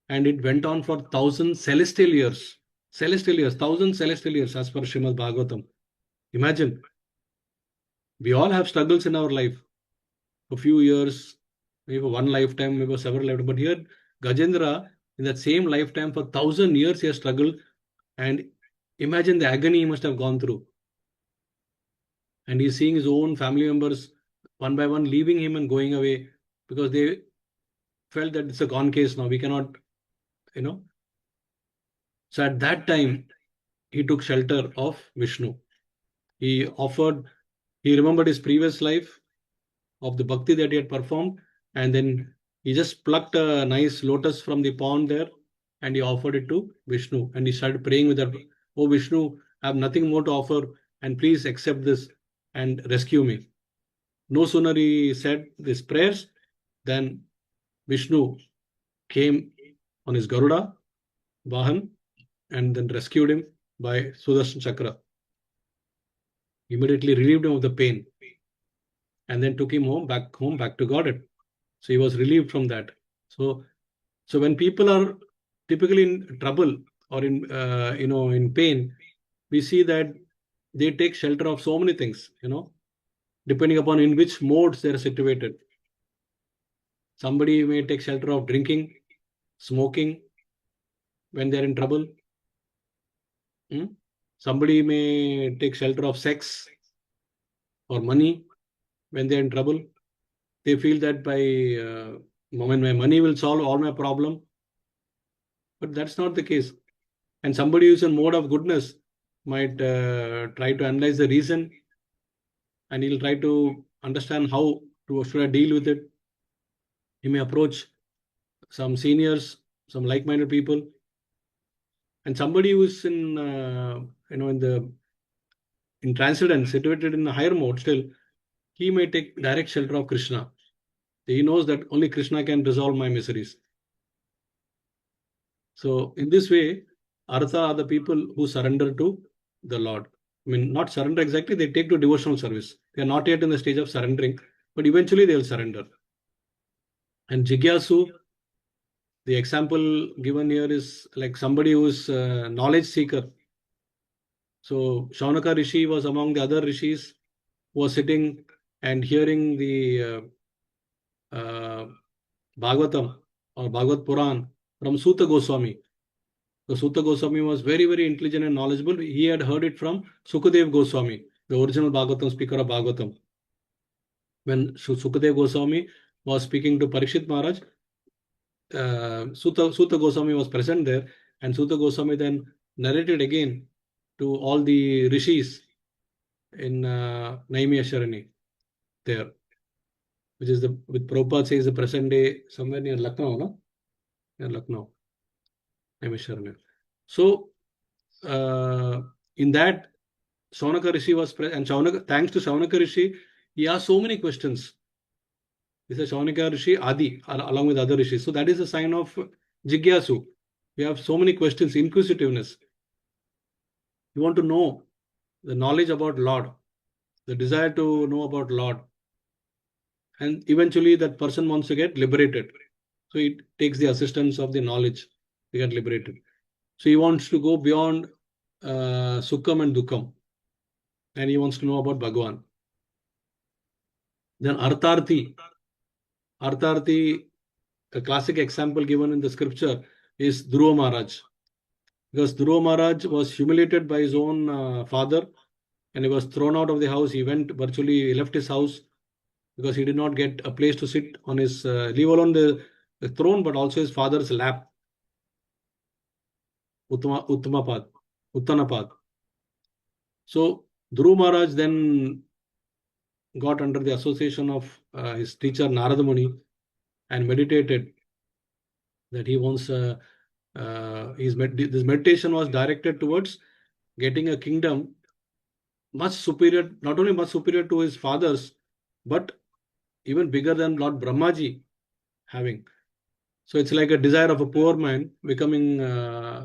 And it went on for 1,000 celestial years. Celestial years, 1,000 celestial years, as per Srimad Bhagavatam. Imagine, we all have struggles in our life. A few years, maybe one lifetime, maybe several lifetimes. But here, Gajendra, in that same lifetime, for 1,000 years, he has struggled. And imagine the agony he must have gone through. And he's seeing his own family members one by one leaving him and going away, because they felt that it's a gone case now. We cannot, So at that time, he took shelter of Vishnu. He remembered his previous life of the bhakti that he had performed, and then he just plucked a nice lotus from the pond there, and he offered it to Vishnu. And he started praying with that, oh Vishnu, I have nothing more to offer, and please accept this and rescue me. No sooner he said these prayers, than Vishnu came on his Garuda Vahan and then rescued him by Sudarshan Chakra. Immediately relieved him of the pain, and then took him back to Godhead. So he was relieved from that. So when people are typically in trouble or in pain, we see that they take shelter of so many things, depending upon in which modes they are situated. Somebody may take shelter of drinking, smoking when they're in trouble. Somebody may take shelter of sex or money when they're in trouble. They feel that by When my money will solve all my problem. But that's not the case. And somebody who's in mode of goodness might try to analyze the reason, and he'll try to understand how to should I deal with it. He may approach some seniors, some like-minded people, and somebody who's in in transcendence, situated in a higher mode still, he may take direct shelter of Krishna. He knows that only Krishna can resolve my miseries. So in this way, Artha are the people who surrender to the Lord. I mean, not surrender exactly, they take to devotional service. They are not yet in the stage of surrendering, but eventually they will surrender. And Jigyasu, the example given here is like somebody who is a knowledge seeker. So Shaunaka Rishi was among the other rishis who was sitting and hearing the Bhagavatam or Bhagavad Puran from Suta Goswami. So Suta Goswami was very, very intelligent and knowledgeable. He had heard it from Sukadev Goswami, the original Bhagavatam speaker of Bhagavatam. When Sukadev Goswami was speaking to Parikshit Maharaj, Suta Goswami was present there, and Suta Goswami then narrated again to all the rishis in Naimiyasharani there, which is with Prabhupada says the present day somewhere near Lucknow, no? Near Lucknow, Naimiyasharani. So in that, Shaunaka Rishi was present, and thanks to Shaunaka Rishi, he asked so many questions. He said Shaunaka Rishi Adi, along with other rishis. So that is a sign of Jigyasu. We have so many questions, inquisitiveness. You want to know the knowledge about Lord, the desire to know about Lord. And eventually that person wants to get liberated. So it takes the assistance of the knowledge to get liberated. So he wants to go beyond Sukham and Dukkham. And he wants to know about Bhagavan. Then Artharthi. Artharthi, a classic example given in the scripture is Dhruva Maharaj. Because Dhruva Maharaj was humiliated by his own father, and he was thrown out of the house. He left his house because he did not get a place to sit on his, leave alone the throne, but also his father's lap. Uttanapad. So Dhruva Maharaj then got under the association of his teacher Narada Muni and meditated that he wants this meditation was directed towards getting a kingdom much superior, not only much superior to his father's, but even bigger than Lord Brahmaji having. So it's like a desire of a poor man becoming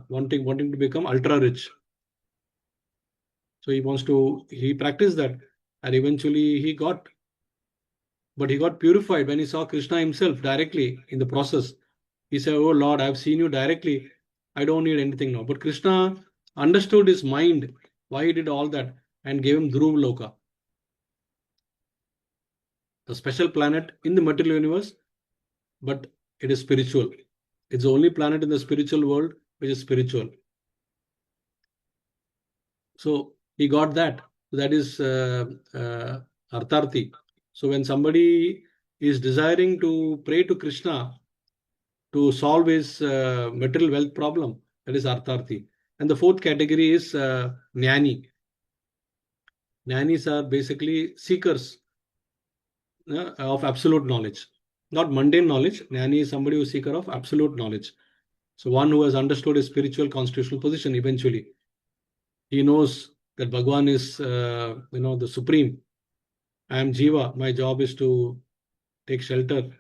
wanting to become ultra rich. So he practiced that, and eventually he got purified when he saw Krishna himself directly in the process. He said, "Oh Lord, I have seen you directly. I don't need anything now." But Krishna understood his mind, why he did all that, and gave him Dhruv Loka, a special planet in the material universe, but it is spiritual. It's the only planet in the spiritual world which is spiritual. So he got that. That is Artharthi. So when somebody is desiring to pray to Krishna to solve his material wealth problem, that is Artharthi. And the fourth category is Jnani. Jnanis are basically seekers of absolute knowledge, not mundane knowledge. Jnani is somebody who is seeker of absolute knowledge. So one who has understood his spiritual constitutional position eventually. He knows that Bhagavan is, the supreme. I am Jiva. My job is to take shelter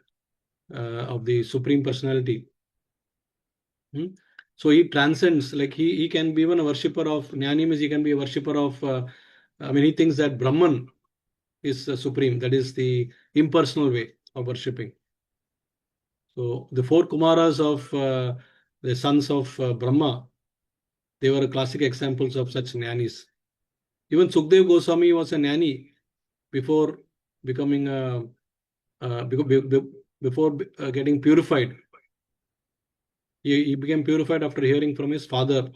of the supreme personality. So he transcends, like he can be even a worshipper of Jnani means he can be a worshipper of, he thinks that Brahman is supreme. That is the impersonal way of worshipping. So the four Kumaras of the sons of Brahma, they were classic examples of such Jnanis. Even Sukdev Goswami was a Jnani before becoming before getting purified. He became purified after hearing from his father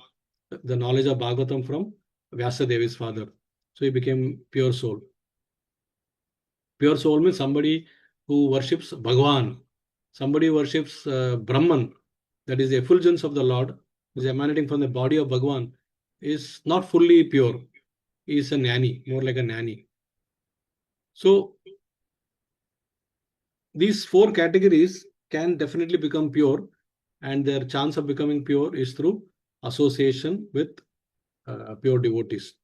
the knowledge of Bhagavatam from Vyasadevi's father. So he became pure soul. Pure soul means somebody who worships Bhagavan. Somebody worships Brahman, that is the effulgence of the Lord, is emanating from the body of Bhagwan, is not fully pure. He is a nanny, more like a nanny. So these four categories can definitely become pure, and their chance of becoming pure is through association with pure devotees.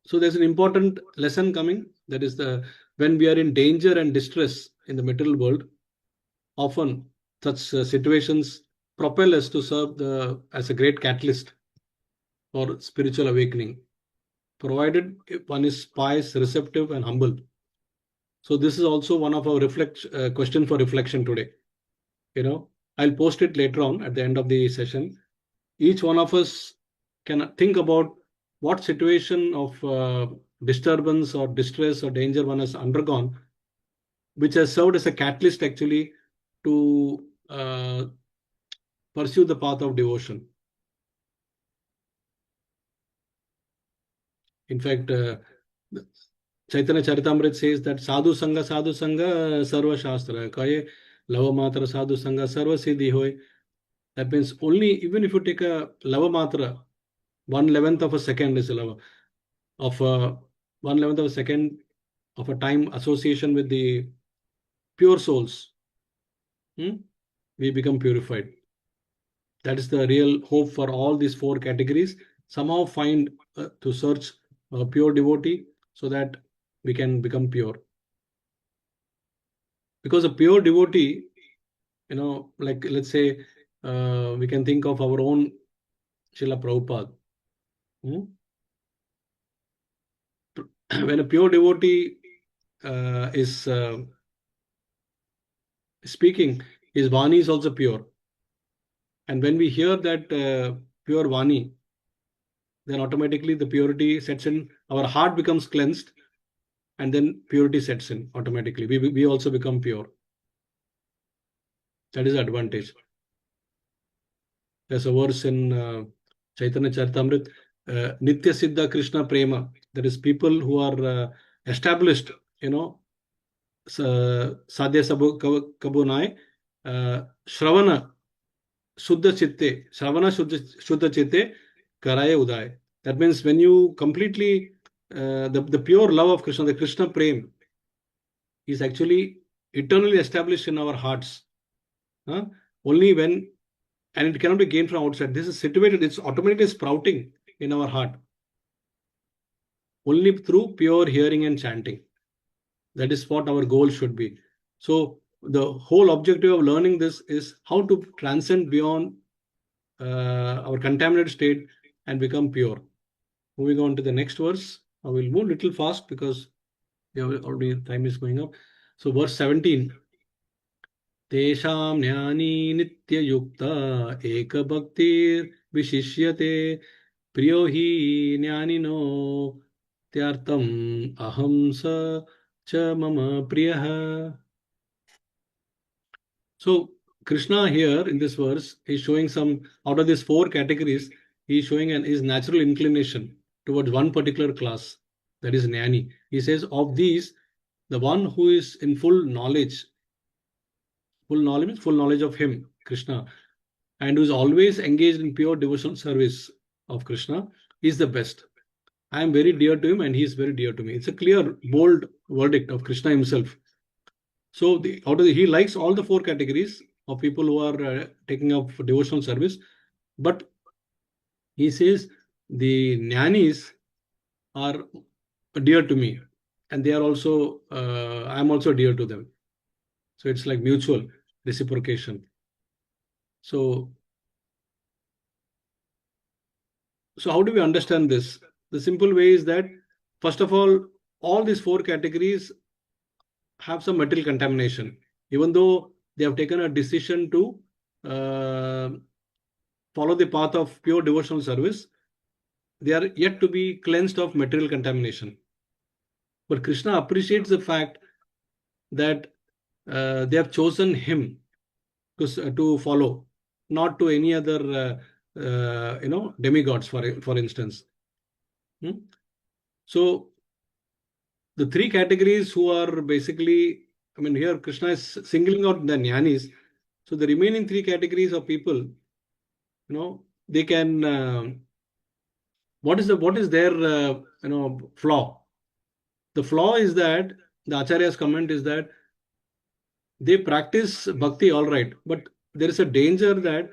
So there's an important lesson coming, that is the when we are in danger and distress in the material world, often such situations propel us to serve the as a great catalyst for spiritual awakening, provided one is pious, receptive, and humble. So this is also one of our question for reflection today. I'll post it later on at the end of the session. Each one of us can think about what situation of disturbance or distress or danger one has undergone, which has served as a catalyst actually to pursue the path of devotion. In fact, Chaitanya Charitamrita says that sadhu sanga sarva shastra kaye lava matra sadhu sanga sarva siddhi hoy. That means only even if you take a lava matra, 1/11th of a second is a lava of a 1/11th of a second of a time association with the pure souls, we become purified. That is the real hope for all these four categories. Somehow find to search a pure devotee so that we can become pure. Because a pure devotee, like let's say, we can think of our own Srila Prabhupada. When a pure devotee is speaking, his Vani is also pure. And when we hear that pure Vani, then automatically the purity sets in, our heart becomes cleansed, and then purity sets in automatically. We also become pure. That is the advantage. There's a verse in Chaitanya Charitamrita, Nitya Siddha Krishna Prema. That is people who are established, Sadhya Kabunai, Shravana Shuddha Chitte, Shravana Shuddha Chitte, Karaya Uday. That means when you completely, the pure love of Krishna, the Krishna Prem, is actually eternally established in our hearts. Only when, and it cannot be gained from outside. This is situated, it's automatically sprouting in our heart. Only through pure hearing and chanting. That is what our goal should be. So the whole objective of learning this is how to transcend beyond our contaminated state and become pure. Moving on to the next verse. I will move a little fast because already time is going up. So verse 17. Tesham jnani nityayukta ekabhaktir vishishyate priyo hi jnanino tyartam aham sa cha mama priyaha. So Krishna here in this verse is showing some, out of these four categories, he is showing his natural inclination towards one particular class, that is jnani. He says of these, the one who is in full knowledge means full knowledge of him, Krishna, and who is always engaged in pure devotional service of Krishna, is the best. I am very dear to him and he is very dear to me. It's a clear, bold verdict of Krishna himself. So he likes all the four categories of people who are taking up devotional service, but he says the jnanis are dear to me, and they are also I am also dear to them. So it's like mutual reciprocation. So how do we understand this? The simple way is that, first of all these four categories have some material contamination, even though they have taken a decision to follow the path of pure devotional service, they are yet to be cleansed of material contamination. But Krishna appreciates the fact that they have chosen him to follow, not to any other demigods, for instance. So the three categories who are basically I mean, here Krishna is singling out the jnanis. So the remaining three categories of people, they can. What is their flaw? The flaw is that the Acharya's comment is that they practice bhakti all right, but there is a danger that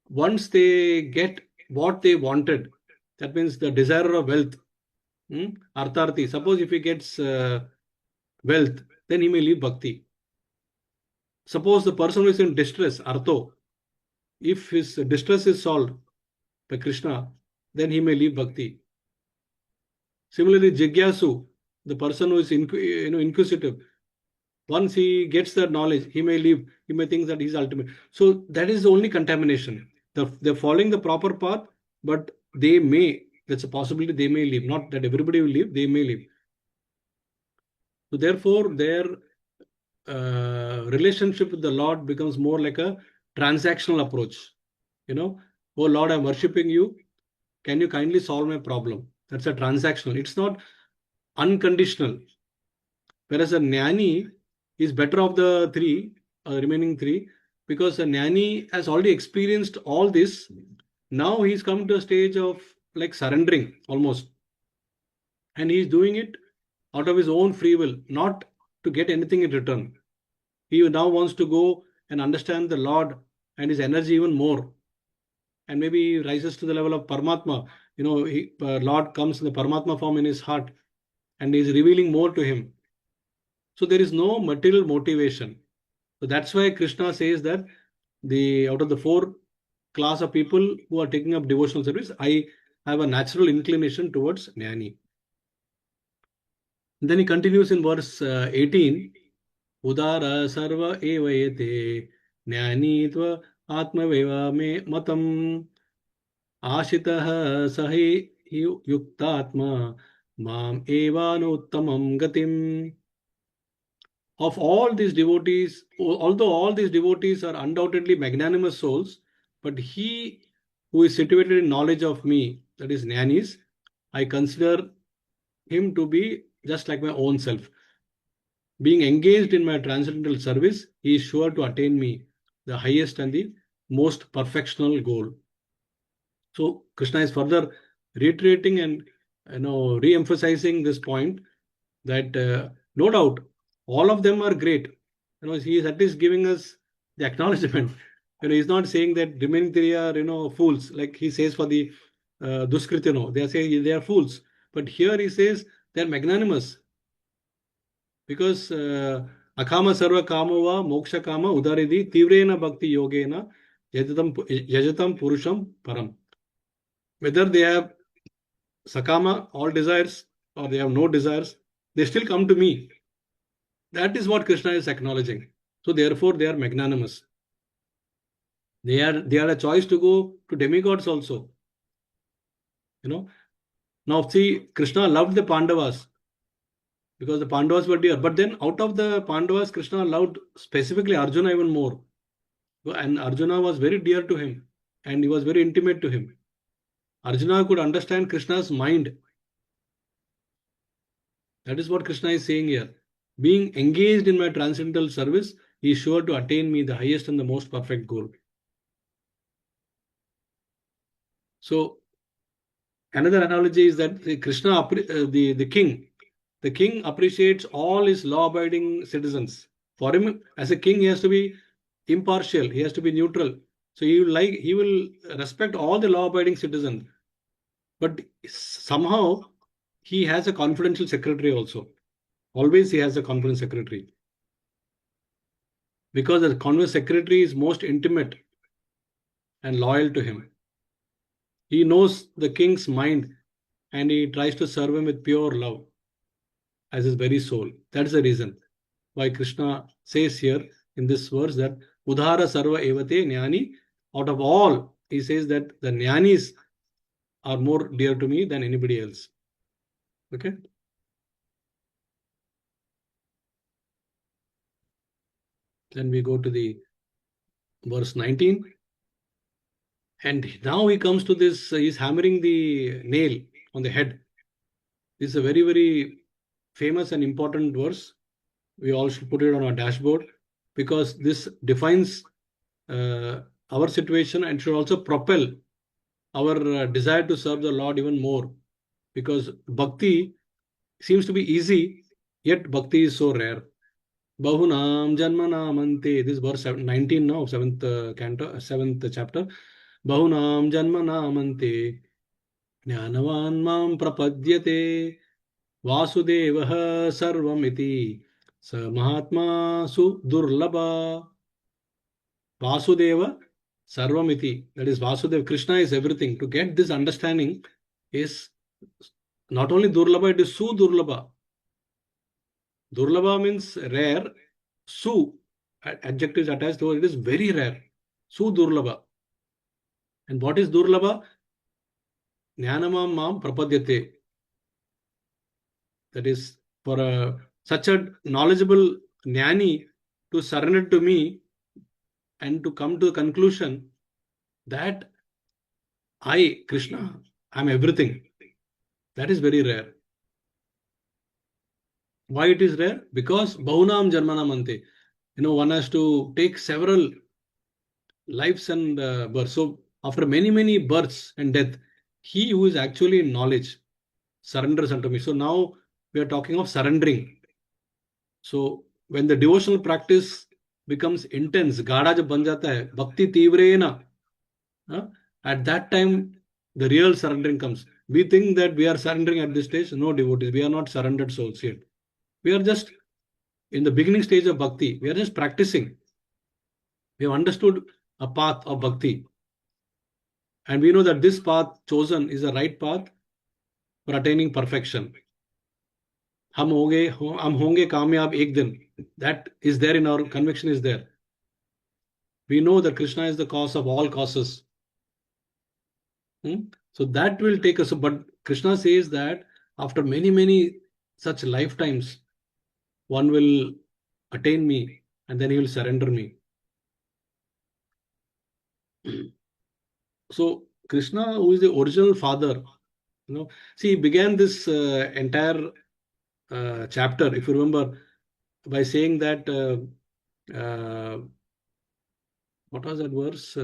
once they get what they wanted, that means the desire of wealth, artharthi. Suppose if he gets wealth, then he may leave bhakti. Suppose the person who is in distress, artho, if his distress is solved by Krishna, then he may leave bhakti. Similarly, jigyasu, the person who is inquisitive, once he gets that knowledge, he may leave. He may think that he's ultimate. So that is the only contamination. They're following the proper path, but they may. That's a possibility. They may leave. Not that everybody will leave. They may leave. So therefore, their relationship with the Lord becomes more like a transactional approach. Oh Lord, I'm worshiping you. Can you kindly solve my problem? That's a transactional. It's not unconditional. Whereas a jnani is better of the three, remaining three, because a jnani has already experienced all this. Now he's come to a stage of like surrendering almost. And he's doing it out of his own free will, not to get anything in return. He now wants to go and understand the Lord and his energy even more. And maybe he rises to the level of Paramatma. Lord comes in the Paramatma form in his heart and is revealing more to him. So there is no material motivation. So that's why Krishna says that out of the four class of people who are taking up devotional service, I have a natural inclination towards jnani. And then he continues in verse 18. Udara sarva evayate jnani tva atmaveva me matam ashitah sahi yuktatma mam evanuttamam gatim. Of all these devotees, although all these devotees are undoubtedly magnanimous souls, but he who is situated in knowledge of me, that is jnanis, I consider him to be just like my own self. Being engaged in my transcendental service, he is sure to attain me, the highest and the most perfectional goal. So Krishna is further reiterating and re-emphasizing this point that no doubt all of them are great. He is at least giving us the acknowledgement. He's not saying that remaining three are fools, like he says for the Duskritino. They are saying they are fools. But here he says they are magnanimous. Because akama sarva kamava moksha kama udaridi tivrena bhakti yogena yajatam purusham param. Whether they have sakama, all desires, or they have no desires, they still come to me. That is what Krishna is acknowledging. So therefore, they are magnanimous. They are a choice to go to demigods also. Now see, Krishna loved the Pandavas because the Pandavas were dear. But then out of the Pandavas, Krishna loved specifically Arjuna even more. And Arjuna was very dear to him and he was very intimate to him. Arjuna could understand Krishna's mind. That is what Krishna is saying here. Being engaged in my transcendental service, he is sure to attain me the highest and the most perfect goal. So another analogy is that Krishna, the king appreciates all his law-abiding citizens. For him, as a king, he has to be impartial. He has to be neutral. So he will respect all the law-abiding citizens. But somehow he has a confidential secretary also. Always he has a confidential secretary. Because the confidential secretary is most intimate and loyal to him. He knows the king's mind and he tries to serve him with pure love as his very soul. That is the reason why Krishna says here in this verse that Udhara Sarva Evate Jnani. Out of all, he says that the Jnanis are more dear to me than anybody else. Okay. Then we go to the verse 19. And now he comes to this, he's hammering the nail on the head. This is a very, very famous and important verse. we all should put it on our dashboard, because this defines our situation and should also propel our desire to serve the Lord even more. Because bhakti seems to be easy, yet bhakti is so rare. Bahunam janmanamante. This verse 19 now, 7th canto, 7th chapter. Bahunam janmanamante jnanavan mam prapadyate vasudevah sarvamiti sa mahatma su durlabha. Vasudeva sarvamiti. That is Vasudeva. Krishna is everything. To get this understanding is not only durlabha, it is su durlabha. Durlabha means rare. Su, adjectives attached to it, is very rare. Su durlabha. And what is durlabha? Jnanamam mam prapadyate. That is for such a knowledgeable jnani to surrender to me and to come to the conclusion that I, Krishna, I'm everything. That is very rare. Why it is rare? Because Bahunam Janmanamante. One has to take several lives and births. So after many, many births and death, he who is actually in knowledge surrenders unto me. So now we are talking of surrendering. So when the devotional practice becomes intense, Gada jab ban jata hai, Bhakti Tivrena, at that time the real surrendering comes. We think that we are surrendering at this stage. No, devotees, we are not surrendered souls yet. We are just in the beginning stage of bhakti. We are just practicing. We have understood a path of bhakti. And we know that this path chosen is the right path for attaining perfection. हम होंगे कामयाब एक दिन. That is there in our conviction is there. We know that Krishna is the cause of all causes. So that will take us. But Krishna says that after many, many such lifetimes, one will attain me and then he will surrender me. So Krishna, who is the original father, see, he began this entire chapter, if you remember, by saying that what was that verse?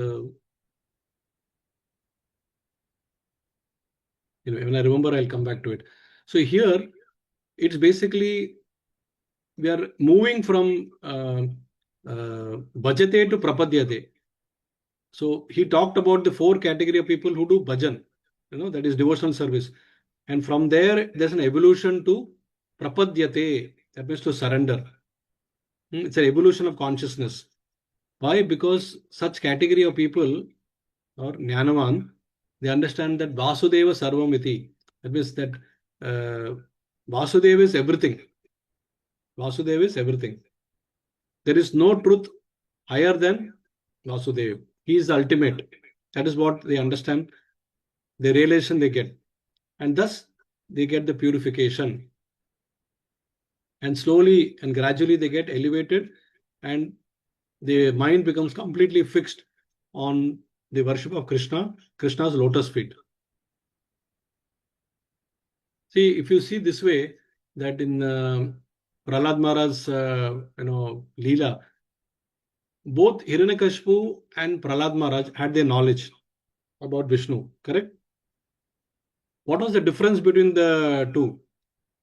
When I remember, I'll come back to it. So here, it's basically we are moving from bhajate to prapadyate. So he talked about the 4 category of people who do bhajan, that is devotional service. And from there, there's an evolution to prapadyate, that means to surrender. It's an evolution of consciousness. Why? Because such category of people, or Jnanavan, they understand that Vasudeva Sarvamiti. That means that Vasudeva is everything. Vasudeva is everything. There is no truth higher than Vasudeva. He is the ultimate. That is what they understand, the realization they get. And thus, they get the purification. And slowly and gradually they get elevated and the mind becomes completely fixed on the worship of Krishna, Krishna's lotus feet. See, if you see this way, that in Prahlad Maharaj's, Leela, both Hiranyakashipu and Prahlad Maharaj had their knowledge about Vishnu, correct? What was the difference between the two?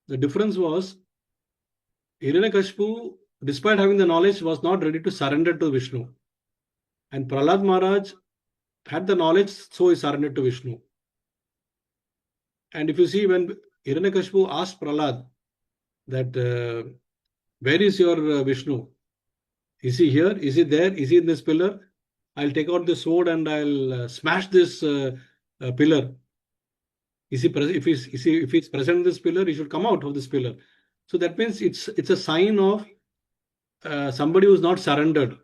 The difference was Hiranyakashipu, despite having the knowledge, was not ready to surrender to Vishnu. And Prahlad Maharaj had the knowledge, so he surrendered to Vishnu. And if you see, when Hiranyakashipu asked Prahlad that where is your Vishnu? Is he here? Is he there? Is he in this pillar? I'll take out the sword and I'll smash this pillar. Is he present? If he's present in this pillar, he should come out of this pillar. So that means it's a sign of somebody who's not surrendered.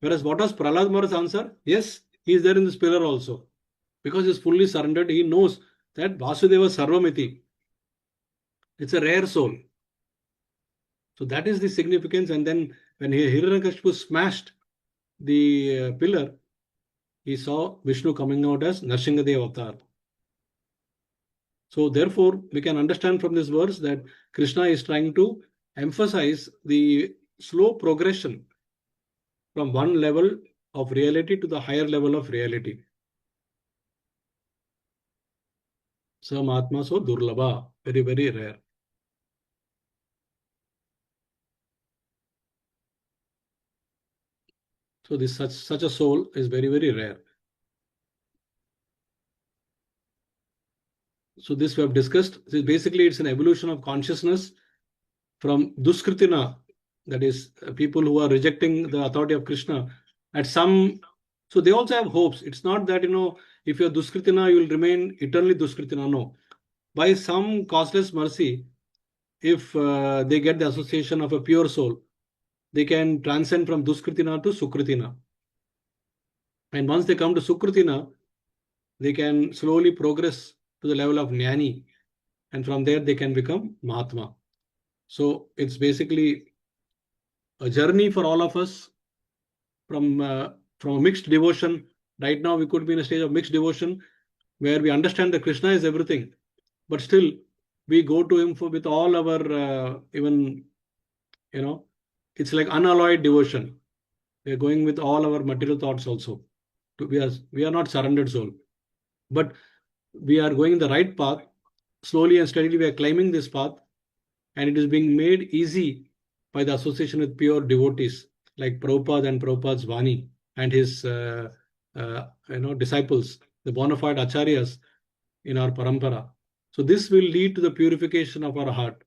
Whereas what was Prahlad Maharaj's answer? Yes, he is there in this pillar also. Because he's fully surrendered, he knows that Vasudeva Sarvamiti. It's a rare soul. So that is the significance. And then when Hiranyakashipu smashed the pillar, he saw Vishnu coming out as Narsingadev Avatar. So therefore, we can understand from this verse that Krishna is trying to emphasize the slow progression from one level of reality to the higher level of reality. Samatma so durlabha, very, very rare. So this such a soul is very, very rare. So this we have discussed. Basically, it's an evolution of consciousness from Duskritina, that is, people who are rejecting the authority of Krishna. At some, so they also have hopes. It's not that, if you're Duskritina, you will remain eternally Duskritina. No. By some causeless mercy, if they get the association of a pure soul, they can transcend from Duskritina to Sukritina. And once they come to Sukritina, they can slowly progress to the level of Jnani. And from there, they can become Mahatma. So it's basically a journey for all of us from a mixed devotion. Right now, we could be in a stage of mixed devotion where we understand that Krishna is everything, but still we go to him with all our even, it's like unalloyed devotion. We are going with all our material thoughts also. We are not surrendered soul, but we are going the right path. Slowly and steadily, we are climbing this path, and it is being made easy by the association with pure devotees like Prabhupada and Prabhupada's Vani and his disciples, the bona fide acharyas in our parampara. So this will lead to the purification of our heart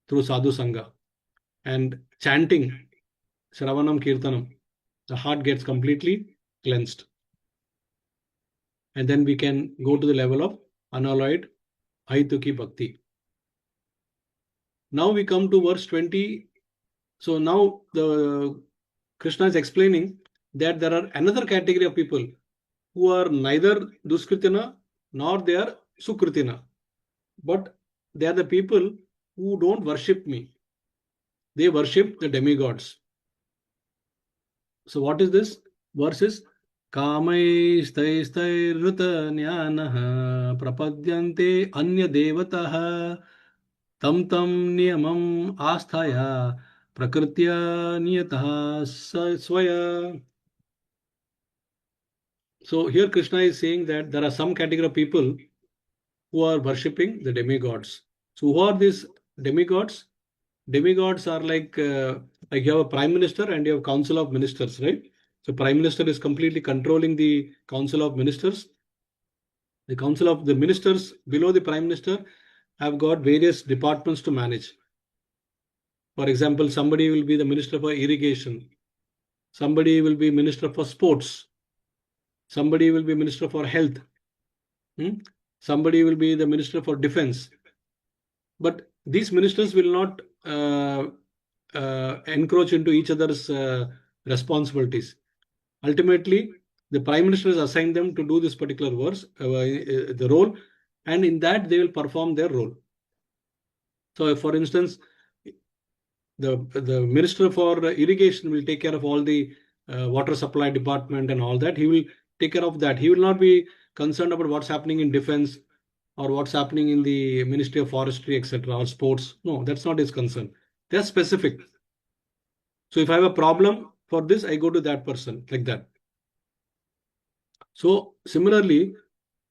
through sadhu sangha and chanting Shravanam Kirtanam. The heart gets completely cleansed. And then we can go to the level of unalloyed Aituki Bhakti. Now we come to verse 20. So now the Krishna is explaining that there are another category of people who are neither Duskritina nor they are Sukritina, but they are the people who don't worship me. They worship the demigods. So what is this? Verse is Kamaistaistairruta jnanaha prapadyante anya devataha tam niyamam asthaya prakritya niyataha swaya. So here Krishna is saying that there are some category of people who are worshipping the demigods. So who are these demigods? Demigods are like you have a prime minister and you have council of ministers, right? So prime minister is completely controlling the council of ministers. The council of the ministers below the prime minister have got various departments to manage. For example, somebody will be the minister for irrigation. Somebody will be minister for sports. Somebody will be minister for health. Somebody will be the minister for defense. But these ministers will not encroach into each other's responsibilities. Ultimately, the prime minister has assigned them to do this particular the role, and in that they will perform their role. So, for instance, the minister for irrigation will take care of all the water supply department and all that. He will take care of that. He will not be concerned about what's happening in defense or what's happening in the Ministry of Forestry, etc., or sports. No, that's not his concern. They're specific. So if I have a problem for this, I go to that person, like that. So similarly,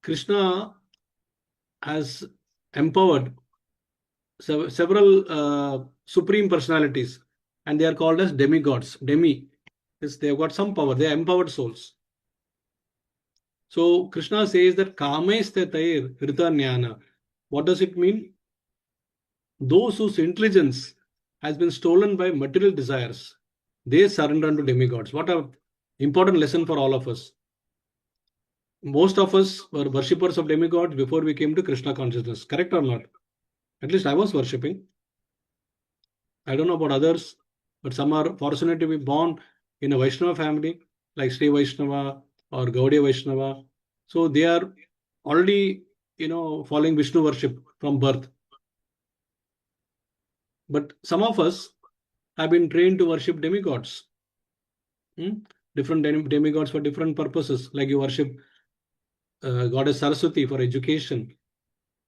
Krishna has empowered several supreme personalities, and they are called as demigods. Demi, they have got some power. They are empowered souls. So Krishna says that Kamestetair Rita Jnana. What does it mean? Those whose intelligence has been stolen by material desires, they surrender unto demigods. What an important lesson for all of us. Most of us were worshippers of demigods before we came to Krishna consciousness. Correct or not? At least I was worshipping. I don't know about others, but some are fortunate to be born in a Vaishnava family, like Sri Vaishnava or Gaudiya Vaishnava. So they are already, following Vishnu worship from birth. But some of us have been trained to worship demigods. Different demigods for different purposes. Like you worship Goddess Saraswati for education.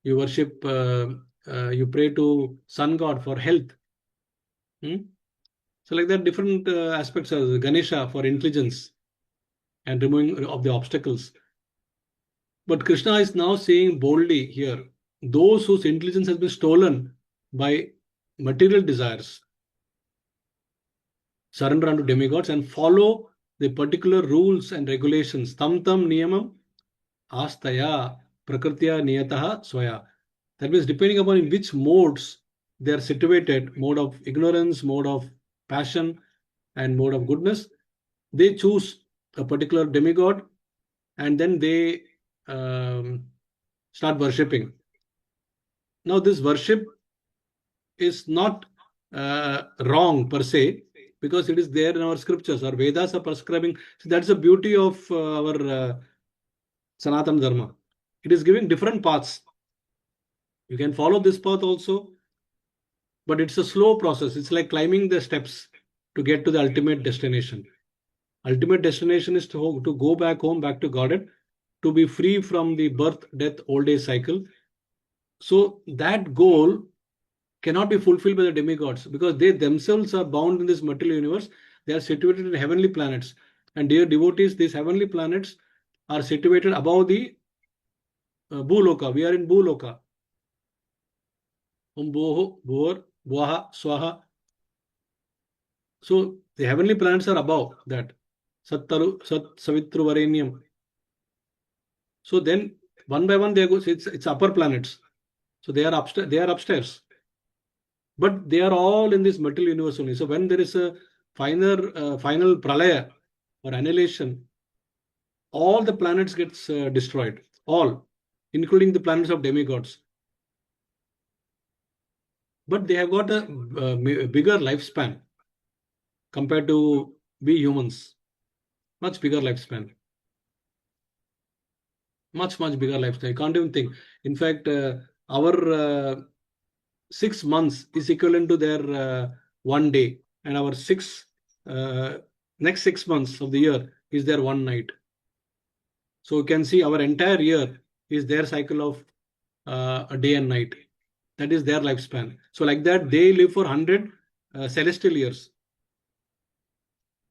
You worship, you pray to Sun God for health. So like that, different aspects are Ganesha for intelligence and removing of the obstacles. But Krishna is now saying boldly here, those whose intelligence has been stolen by material desires, surrender unto demigods and follow the particular rules and regulations. Tam tam niyamam astaya prakritya niyataha swaya. That means depending upon in which modes they are situated, mode of ignorance, mode of passion, and mode of goodness, they choose a particular demigod and then they start worshipping. Now, this worship is not wrong per se because it is there in our scriptures. Our Vedas are prescribing. So that's the beauty of our Sanatana Dharma. It is giving different paths. You can follow this path also, but it's a slow process. It's like climbing the steps to get to the ultimate destination. Ultimate destination is to go back home, back to Godhead, to be free from the birth, death, old age cycle. So that goal cannot be fulfilled by the demigods because they themselves are bound in this material universe. They are situated in heavenly planets. And dear devotees, these heavenly planets are situated above the Bhuloka. We are in Bhuloka. Boho, Bhor, Bwaha, Swaha. So the heavenly planets are above that. Sattaru, Sat, Savitru, Varenyam. So then one by one they go. It's upper planets. So they are upstairs. They are upstairs. But they are all in this material universe only. So when there is a final pralaya or annihilation, all the planets gets destroyed, all, including the planets of demigods. But they have got a bigger lifespan compared to we humans. Much bigger lifespan. Much bigger lifespan. You can't even think. In fact, our 6 months is equivalent to their 1 day, and our next 6 months of the year is their 1 night. So you can see our entire year is their cycle of a day and night. That is their lifespan. So like that, they live for 100 celestial years.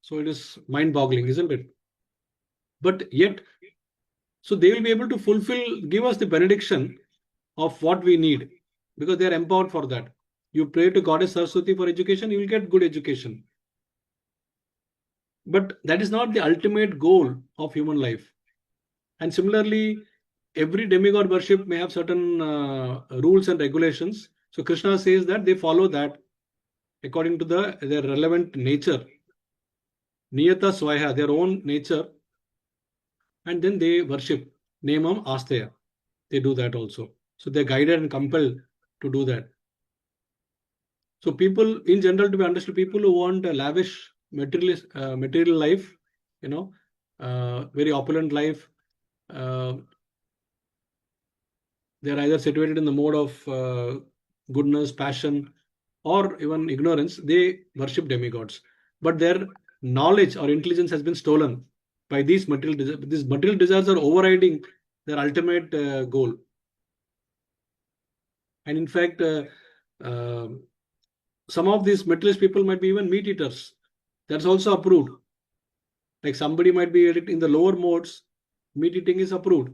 So it is mind-boggling, isn't it? But yet, so they will be able to give us the benediction of what we need because they are empowered for that. You pray to Goddess Saraswati for education, you will get good education. But that is not the ultimate goal of human life. And similarly, every demigod worship may have certain rules and regulations. So Krishna says that they follow that according to their relevant nature. Niyata Swaya, their own nature. And then they worship. Nemam Astaya. They do that also. So they're guided and compelled to do that. So people, in general, to be understood, people who want a lavish material life, very opulent life, they're either situated in the mode of goodness, passion, or even ignorance. They worship demigods. But their knowledge or intelligence has been stolen by these material desires. These material desires are overriding their ultimate goal. And in fact, some of these materialist people might be even meat eaters. That's also approved. Like somebody might be in the lower modes, meat eating is approved.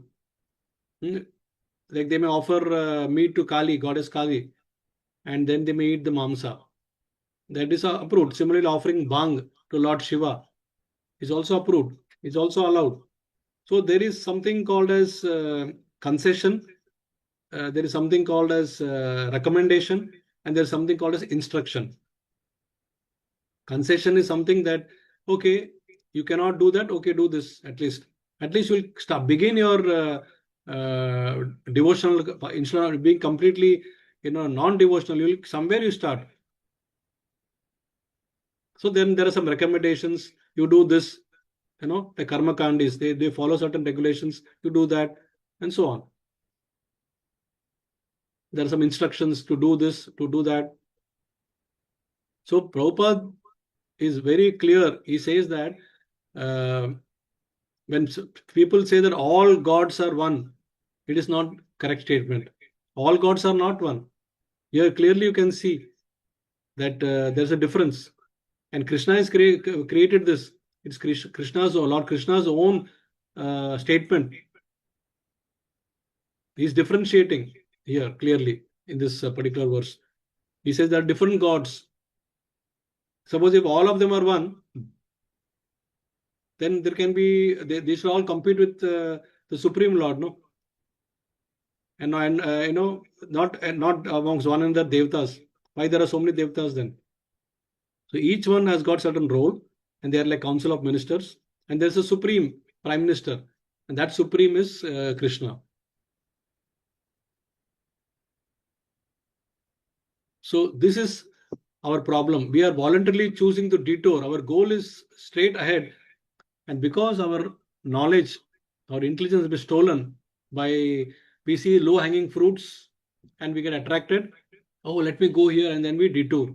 Like they may offer meat to Kali, goddess Kali, and then they may eat the mamsa. That is approved. Similarly, offering bhang to Lord Shiva is also approved. It's also allowed. So there is something called as concession. There is something called as recommendation, and there is something called as instruction. Concession is something that, okay, you cannot do that. Okay, do this at least. At least you'll begin your devotional instead of being completely, non-devotional. Somewhere you start. So then there are some recommendations. You do this, the karma kandis. They follow certain regulations. You do that, and so on. There are some instructions to do this, to do that. So Prabhupada is very clear. He says that when people say that all gods are one, it is not correct statement. All gods are not one. Here clearly you can see that there's a difference. And Krishna has created this. It's Krishna's, Lord Krishna's own statement. He's differentiating here clearly in this particular verse. He says there are different gods. Suppose if all of them are one, then there can be, they should all compete with the Supreme Lord, no? And not amongst one another Devtas. Why there are so many Devtas then? So each one has got certain role, and they are like council of ministers, and there's a supreme prime minister, and that supreme is Krishna. So this is our problem. We are voluntarily choosing to detour. Our goal is straight ahead, and because our knowledge, our intelligence has been stolen by, we see low hanging fruits and we get attracted. Oh, let me go here, and then we detour.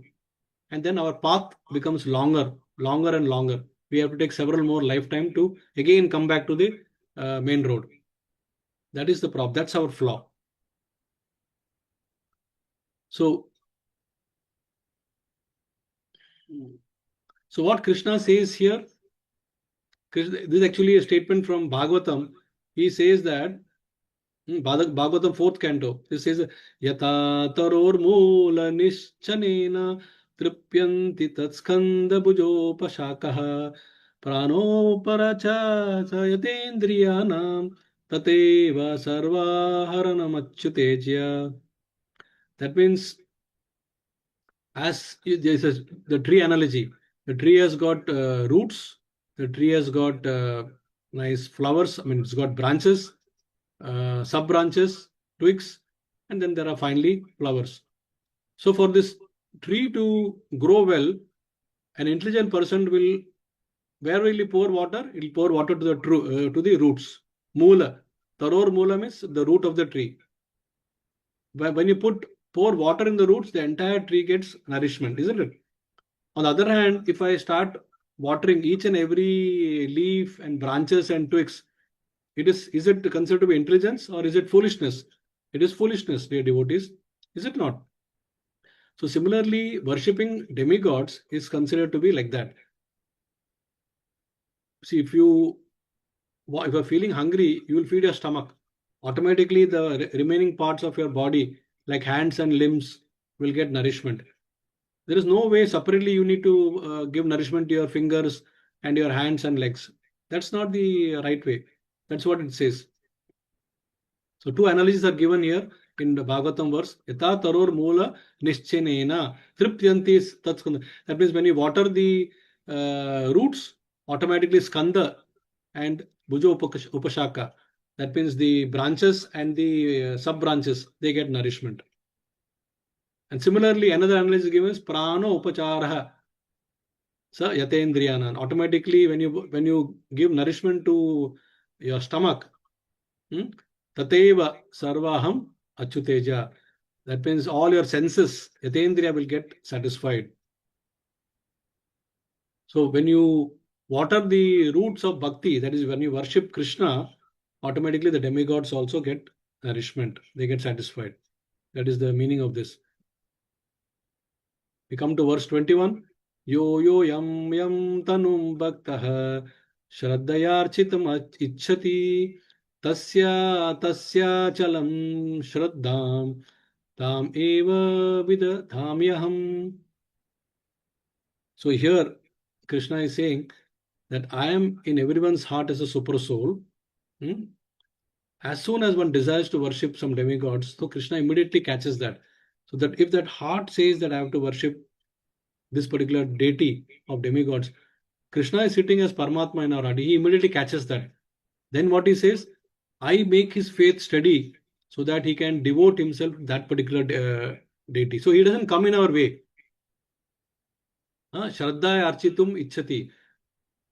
And then our path becomes longer and longer. We have to take several more lifetime to again come back to the main road. That is the problem. That's our flaw. So what Krishna says here, this is actually a statement from Bhagavatam. He says that Bhagavatam 4th canto. He says, Yata taror moola nischanena tripyanti tatskanda bujo pashakaha prano paracha sayatendriyanam tateva sarvaharanamachyutejya. That means, as this is the tree analogy, the tree has got roots, the tree has got nice flowers, I mean, it's got branches, sub branches, twigs, and then there are finally flowers. So for this tree to grow well, an intelligent person will, where will he pour water? He will pour water to the roots. Moola. Taror moola means the root of the tree. When you pour water in the roots, the entire tree gets nourishment, isn't it? On the other hand, if I start watering each and every leaf and branches and twigs, is it considered to be intelligence or is it foolishness? It is foolishness, dear devotees. Is it not? So similarly, worshipping demigods is considered to be like that. See, if you are feeling hungry, you will feed your stomach. Automatically, the remaining parts of your body, like hands and limbs, will get nourishment. There is no way separately you need to give nourishment to your fingers and your hands and legs. That's not the right way. That's what it says. So two analogies are given here in the Bhagavatam verse. Yata taror moola nischenena tripyanti tatskanda. That means when you water the roots, automatically skanda and bhujo upashaka. That means the branches and the sub branches, they get nourishment. And similarly, another analogy given is prano upacharaha sa yatendriyanan. Automatically, when you give nourishment to your stomach, tateva sarvaham achyuteja. That means all your senses, yatendriya, will get satisfied. So when you water the roots of bhakti, that is when you worship Krishna, automatically the demigods also get nourishment. They get satisfied. That is the meaning of this. We come to verse 21. Yo yo yam yam tanum bhaktaha shraddayarchitam ichchati tasya chalam shraddham tam eva vidadhamyaham. So here Krishna is saying that I am in everyone's heart as a super soul. As soon as one desires to worship some demigods, so Krishna immediately catches that. So that if that heart says that I have to worship this particular deity of demigods, Krishna is sitting as Paramatma in our heart. He immediately catches that. Then what he says, I make his faith steady so that he can devote himself to that particular deity. So he doesn't come in our way. Shraddha architum ichchati.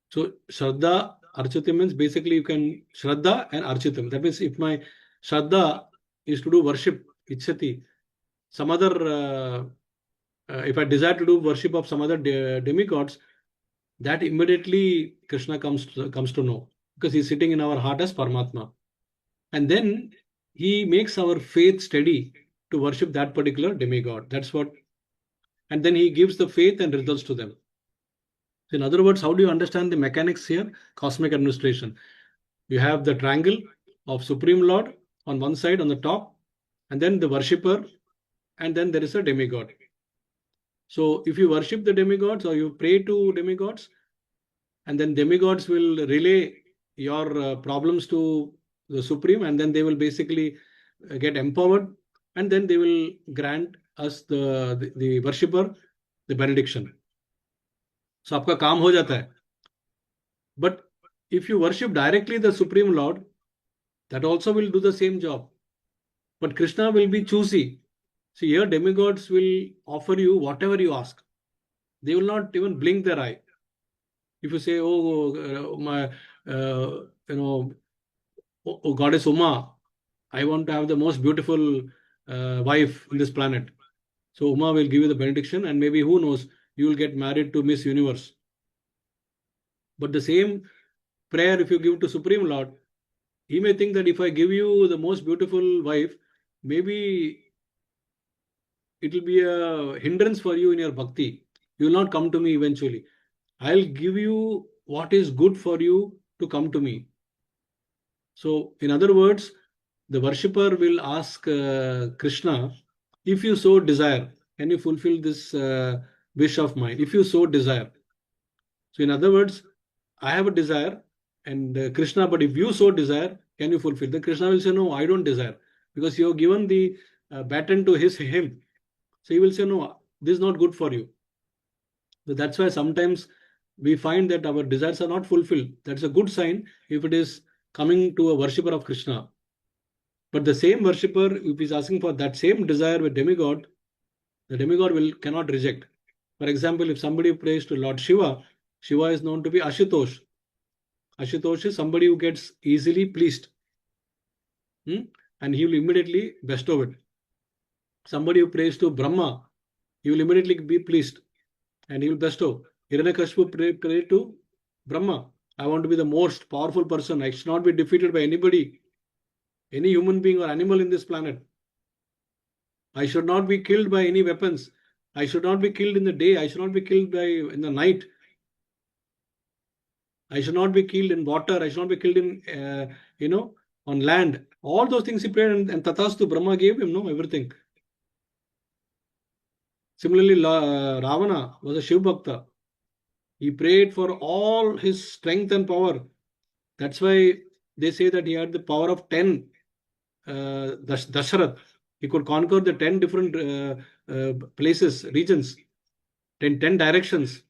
So Shraddha architum means basically you can Shraddha and architum. That means if my Shraddha is to do worship, ichchati, some other if I desire to do worship of some other demigods, that immediately Krishna comes to know, because he's sitting in our heart as Paramatma. And then he makes our faith steady to worship that particular demigod. That's what and then he gives the faith and results to them. So in other words, how do you understand the mechanics here? Cosmic administration. You have the triangle of Supreme Lord on one side on the top, and then the worshipper, and then there is a demigod. So if you worship the demigods or you pray to demigods, and then demigods will relay your problems to the Supreme, and then they will basically get empowered, and then they will grant us the worshipper the benediction. So आपका काम हो जाता है. But if you worship directly the Supreme Lord, that also will do the same job. But Krishna will be choosy. See, here demigods will offer you whatever you ask. They will not even blink their eye. If you say, "Oh, my, oh, goddess Uma, I want to have the most beautiful wife in this planet," so Uma will give you the benediction, and maybe who knows, you will get married to Miss Universe. But the same prayer, if you give to Supreme Lord, he may think that if I give you the most beautiful wife, maybe it will be a hindrance for you in your bhakti. You will not come to me eventually. I'll give you what is good for you to come to me. So, in other words, the worshipper will ask Krishna, if you so desire, can you fulfill this wish of mine? If you so desire. So, in other words, I have a desire, and Krishna, but if you so desire, can you fulfill? Then Krishna will say, no, I don't desire, because you have given the baton to him. So he will say, no, this is not good for you. So that's why sometimes we find that our desires are not fulfilled. That's a good sign if it is coming to a worshipper of Krishna. But the same worshipper, if he's asking for that same desire with demigod, the demigod cannot reject. For example, if somebody prays to Lord Shiva, Shiva is known to be Ashutosh. Ashutosh is somebody who gets easily pleased. And he will immediately bestow it. Somebody who prays to Brahma, he will immediately be pleased and he will bestow. Hiranyakashipu prayed to Brahma. I want to be the most powerful person. I should not be defeated by anybody, any human being or animal in this planet. I should not be killed by any weapons. I should not be killed in the day. I should not be killed in the night. I should not be killed in water. I should not be killed in, on land. All those things he prayed, and Tathastu, Brahma gave him, everything. Similarly, Ravana was a Shiv Bhakta. He prayed for all his strength and power. That's why they say that he had the power of 10 Dasharath. He could conquer the 10 different places, regions, 10 directions.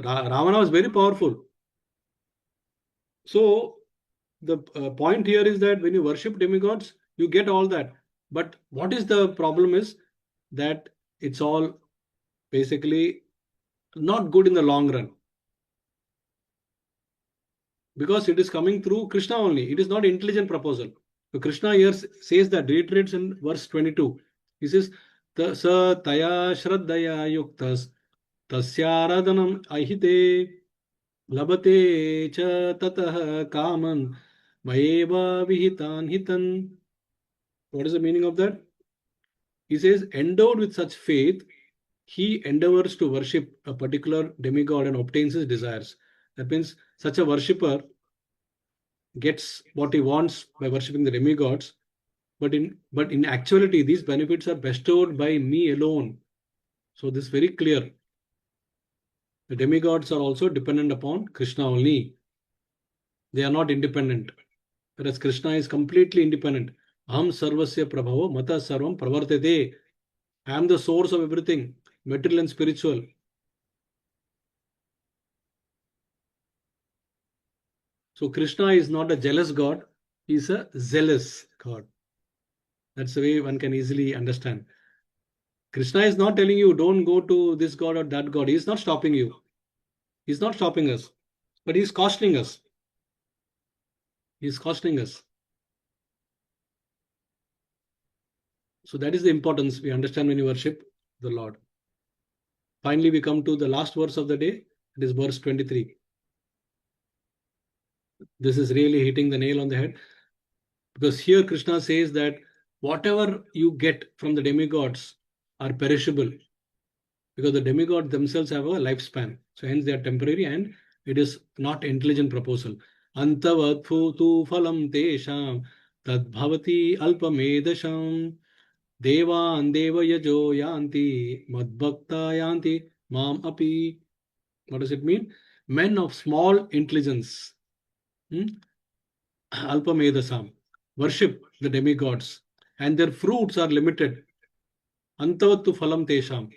Ravana was very powerful. So the point here is that when you worship demigods, you get all that. But what is the problem is that it's all basically not good in the long run. Because it is coming through Krishna only. It is not intelligent proposal. So Krishna here says that, reiterates in verse 22. He says, Sa taya shraddaya yuktas tasyaradhanam ahite labate cha tatah kaman mayeva vihitan hitan. What is the meaning of that? He says, endowed with such faith, he endeavors to worship a particular demigod and obtains his desires. That means such a worshipper gets what he wants by worshipping the demigods, but in actuality, these benefits are bestowed by me alone. So this is very clear. The demigods are also dependent upon Krishna only. They are not independent. Whereas Krishna is completely independent. Aham sarvasya prabhavo mata sarvam pravartate. I am the source of everything, material and spiritual. So Krishna is not a jealous God. He is a zealous God. That's the way one can easily understand. Krishna is not telling you, don't go to this God or that God. He is not stopping you. He's not stopping us. But he's cautioning us. He's cautioning us. So that is the importance we understand when you worship the Lord. Finally, we come to the last verse of the day. It is verse 23. This is really hitting the nail on the head. Because here Krishna says that whatever you get from the demigods are perishable, because the demigods themselves have a lifespan. So hence they are temporary and it is not intelligent proposal. Antavatfu tu phalam tesham tad bhavati alpamedasham devan deva yajo yanti madbhakta yanti mam api. What does it mean? Men of small intelligence, alpamedasam, worship the demigods and their fruits are limited. Antavattu phalam tesham.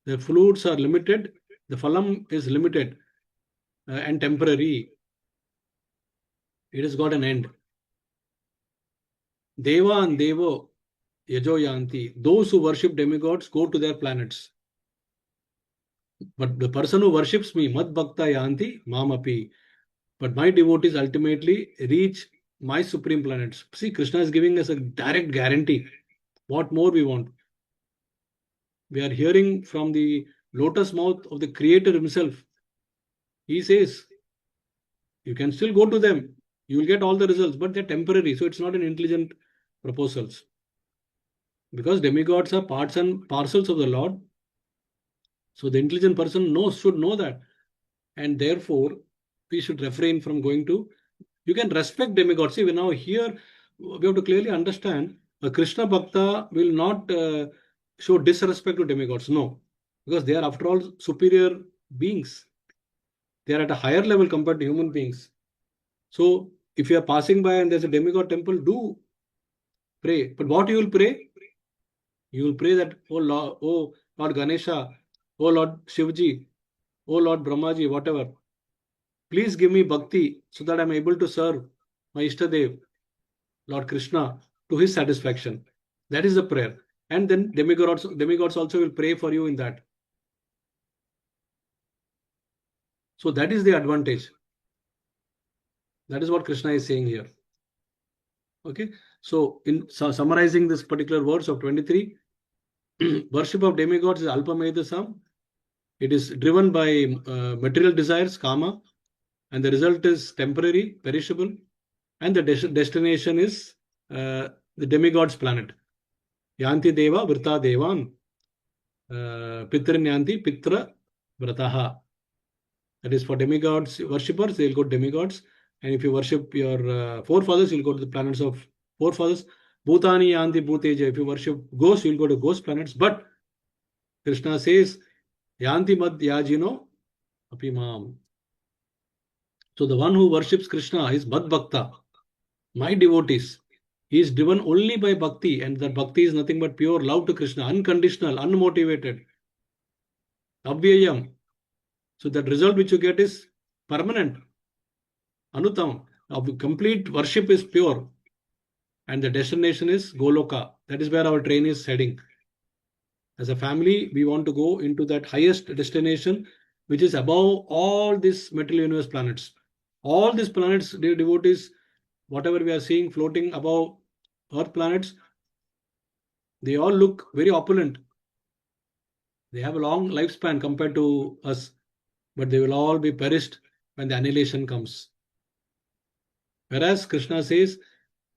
The fruits are limited, the phalam is limited and temporary. It has got an end. Deva and Devo Yajoyanti. Those who worship demigods go to their planets. But the person who worships me, Mad Bhakta Yanti Mamapi. But my devotees ultimately reach my supreme planets. See, Krishna is giving us a direct guarantee. What more we want? We are hearing from the lotus mouth of the Creator himself. He says, you can still go to them. You will get all the results, but they're temporary. So it's not an intelligent proposals. Because demigods are parts and parcels of the Lord. So the intelligent person should know that. And therefore, we should refrain from going to. You can respect demigods. See, we now here, we have to clearly understand a Krishna Bhakta will not show disrespect to demigods. No. Because they are, after all, superior beings. They are at a higher level compared to human beings. So, if you are passing by and there's a demigod temple, do pray. But what you will pray? You will pray that, oh Lord Ganesha, oh Lord Shivji, oh Lord Brahmaji, whatever. Please give me bhakti so that I'm able to serve my Ishtadev, Lord Krishna, to his satisfaction. That is the prayer. And then demigods also will pray for you in that. So that is the advantage. That is what Krishna is saying here. Okay. So in summarizing this particular verse of 23, worship of demigods is alpamedasam. It is driven by material desires, kama, and the result is temporary, perishable, and the destination is the demigod's planet. Yanti deva vrta devan pitrin yanti pitra vrataha. That is for demigods worshippers, they'll go to demigods. And if you worship your forefathers, you'll go to the planets of forefathers. Bhutani yanti bhuteja. If you worship ghosts, you'll go to ghost planets. But Krishna says, yanti mad yajino apimam. So the one who worships Krishna is Mad Bhakta, my devotees. He is driven only by bhakti, and that bhakti is nothing but pure love to Krishna, unconditional, unmotivated, avyayam. So that result which you get is permanent, anutam. Complete worship is pure, and the destination is Goloka. That is where our train is heading. As a family, we want to go into that highest destination, which is above all these material universe planets. All these planets, dear devotees, whatever we are seeing floating above Earth planets, they all look very opulent. They have a long lifespan compared to us, but they will all be perished when the annihilation comes. Whereas Krishna says,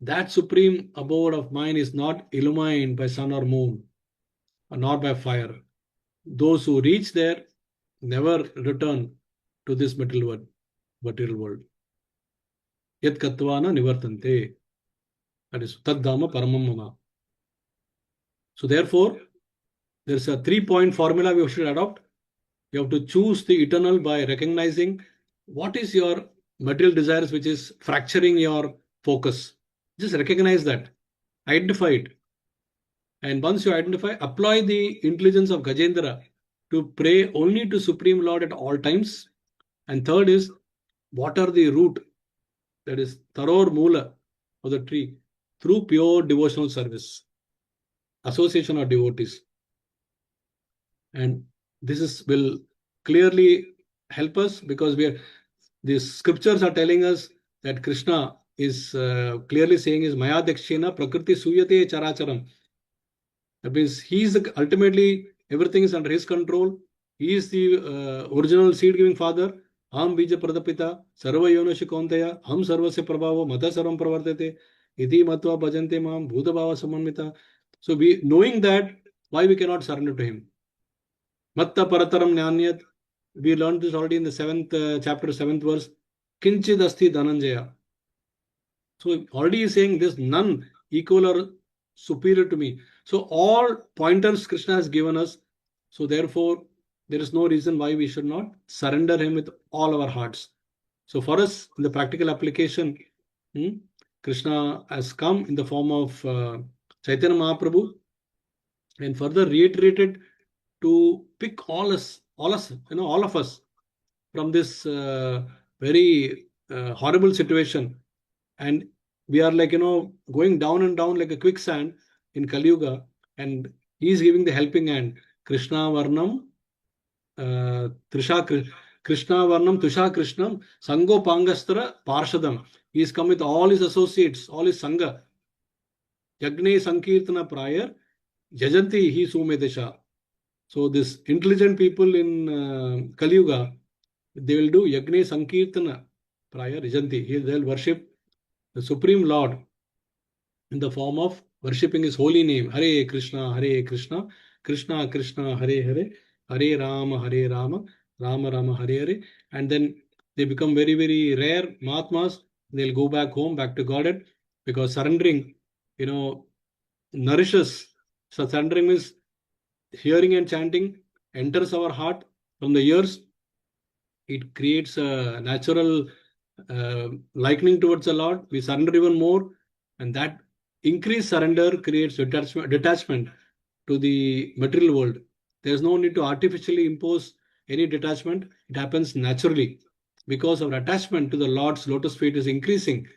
that supreme abode of mine is not illumined by sun or moon, nor by fire. Those who reach there never return to this material world. Yat katvana nivartante. That is Taddhama Paramam Mama. So therefore, there's a 3-point formula we should adopt. You have to choose the eternal by recognizing what is your material desires which is fracturing your focus. Just recognize that. Identify it. And once you identify, apply the intelligence of Gajendra to pray only to Supreme Lord at all times. And third is, water the root, that is Taror Mula of the tree, through pure devotional service, association of devotees. And this will clearly help us, because the scriptures are telling us that Krishna is clearly saying is Maya Dakshina Prakriti Suyate Characharam. That means he is ultimately everything is under his control. He is the original seed giving father. Ham Bija Pradapita, Sarva Yonashi Kontaya, Ham Sarvasya Prabhavo, Mata Sarvam Pravartate. iti matva bhajante mam bhuta bhava samanmita. So we knowing that, why we cannot surrender to him? Matta parataram nyanyat. We learned this already in the seventh chapter, seventh verse. Kinchid asti dhananjaya. So already he's saying there's none equal or superior to me. So all pointers Krishna has given us. So therefore, there is no reason why we should not surrender him with all our hearts. So for us, in the practical application, Krishna has come in the form of Chaitanya Mahaprabhu and further reiterated to pick all us, all of us from this very horrible situation. And we are like, going down and down like a quicksand in Kali Yuga, and he is giving the helping hand. Krishna Varnam, Trisha, Krishna Varnam, Tusha Krishnam, Sango Pangastra, Parshadam. He is come with all his associates, all his Sangha. Yagne Sankirtana prior, Jajanti he Sumedesha. So this intelligent people in Kali Yuga, they will do Yagne Sankirtana prior, Jajanti. They'll worship the Supreme Lord in the form of worshipping his holy name. Hare Krishna, Krishna Krishna, Hare Hare, Hare Rama, Rama Rama, Hare Hare. And then they become very, very rare Mahatmas. They'll go back home, back to Godhead, because surrendering, nourishes. So surrendering means hearing and chanting enters our heart from the ears. It creates a natural likening towards the Lord. We surrender even more, and that increased surrender creates detachment to the material world. There's no need to artificially impose any detachment. It happens naturally because our attachment to the Lord's lotus feet is increasing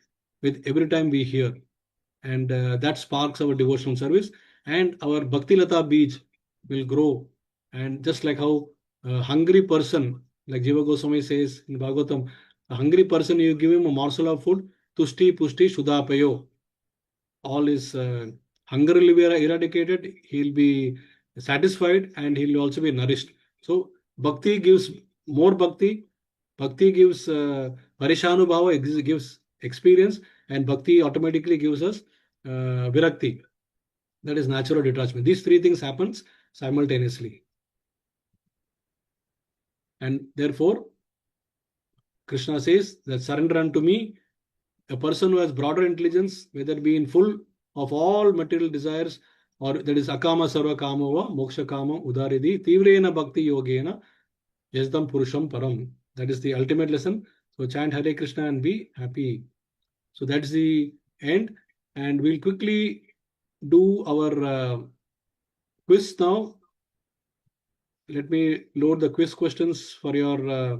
with every time we hear. And that sparks our devotional service, and our Bhakti Lata Beej will grow. And just like how a hungry person, like Jiva Goswami says in Bhagavatam, a hungry person, you give him a morsel of food, tushti, pushti, shuddhapayo. All his hunger will be eradicated, he'll be satisfied, and he'll also be nourished. So bhakti gives more bhakti. Bhakti gives parishanubhava, gives experience, and bhakti automatically gives us virakti. That is natural detachment. These three things happens simultaneously. And therefore, Krishna says that surrender unto me, a person who has broader intelligence, whether be in full of all material desires, or that is akama sarva kamova moksha kama udaridi tivrena bhakti yogena yazdam purusham param. That is the ultimate lesson. So chant Hare Krishna and be happy. So that's the end. And we'll quickly do our quiz now. Let me load the quiz questions for your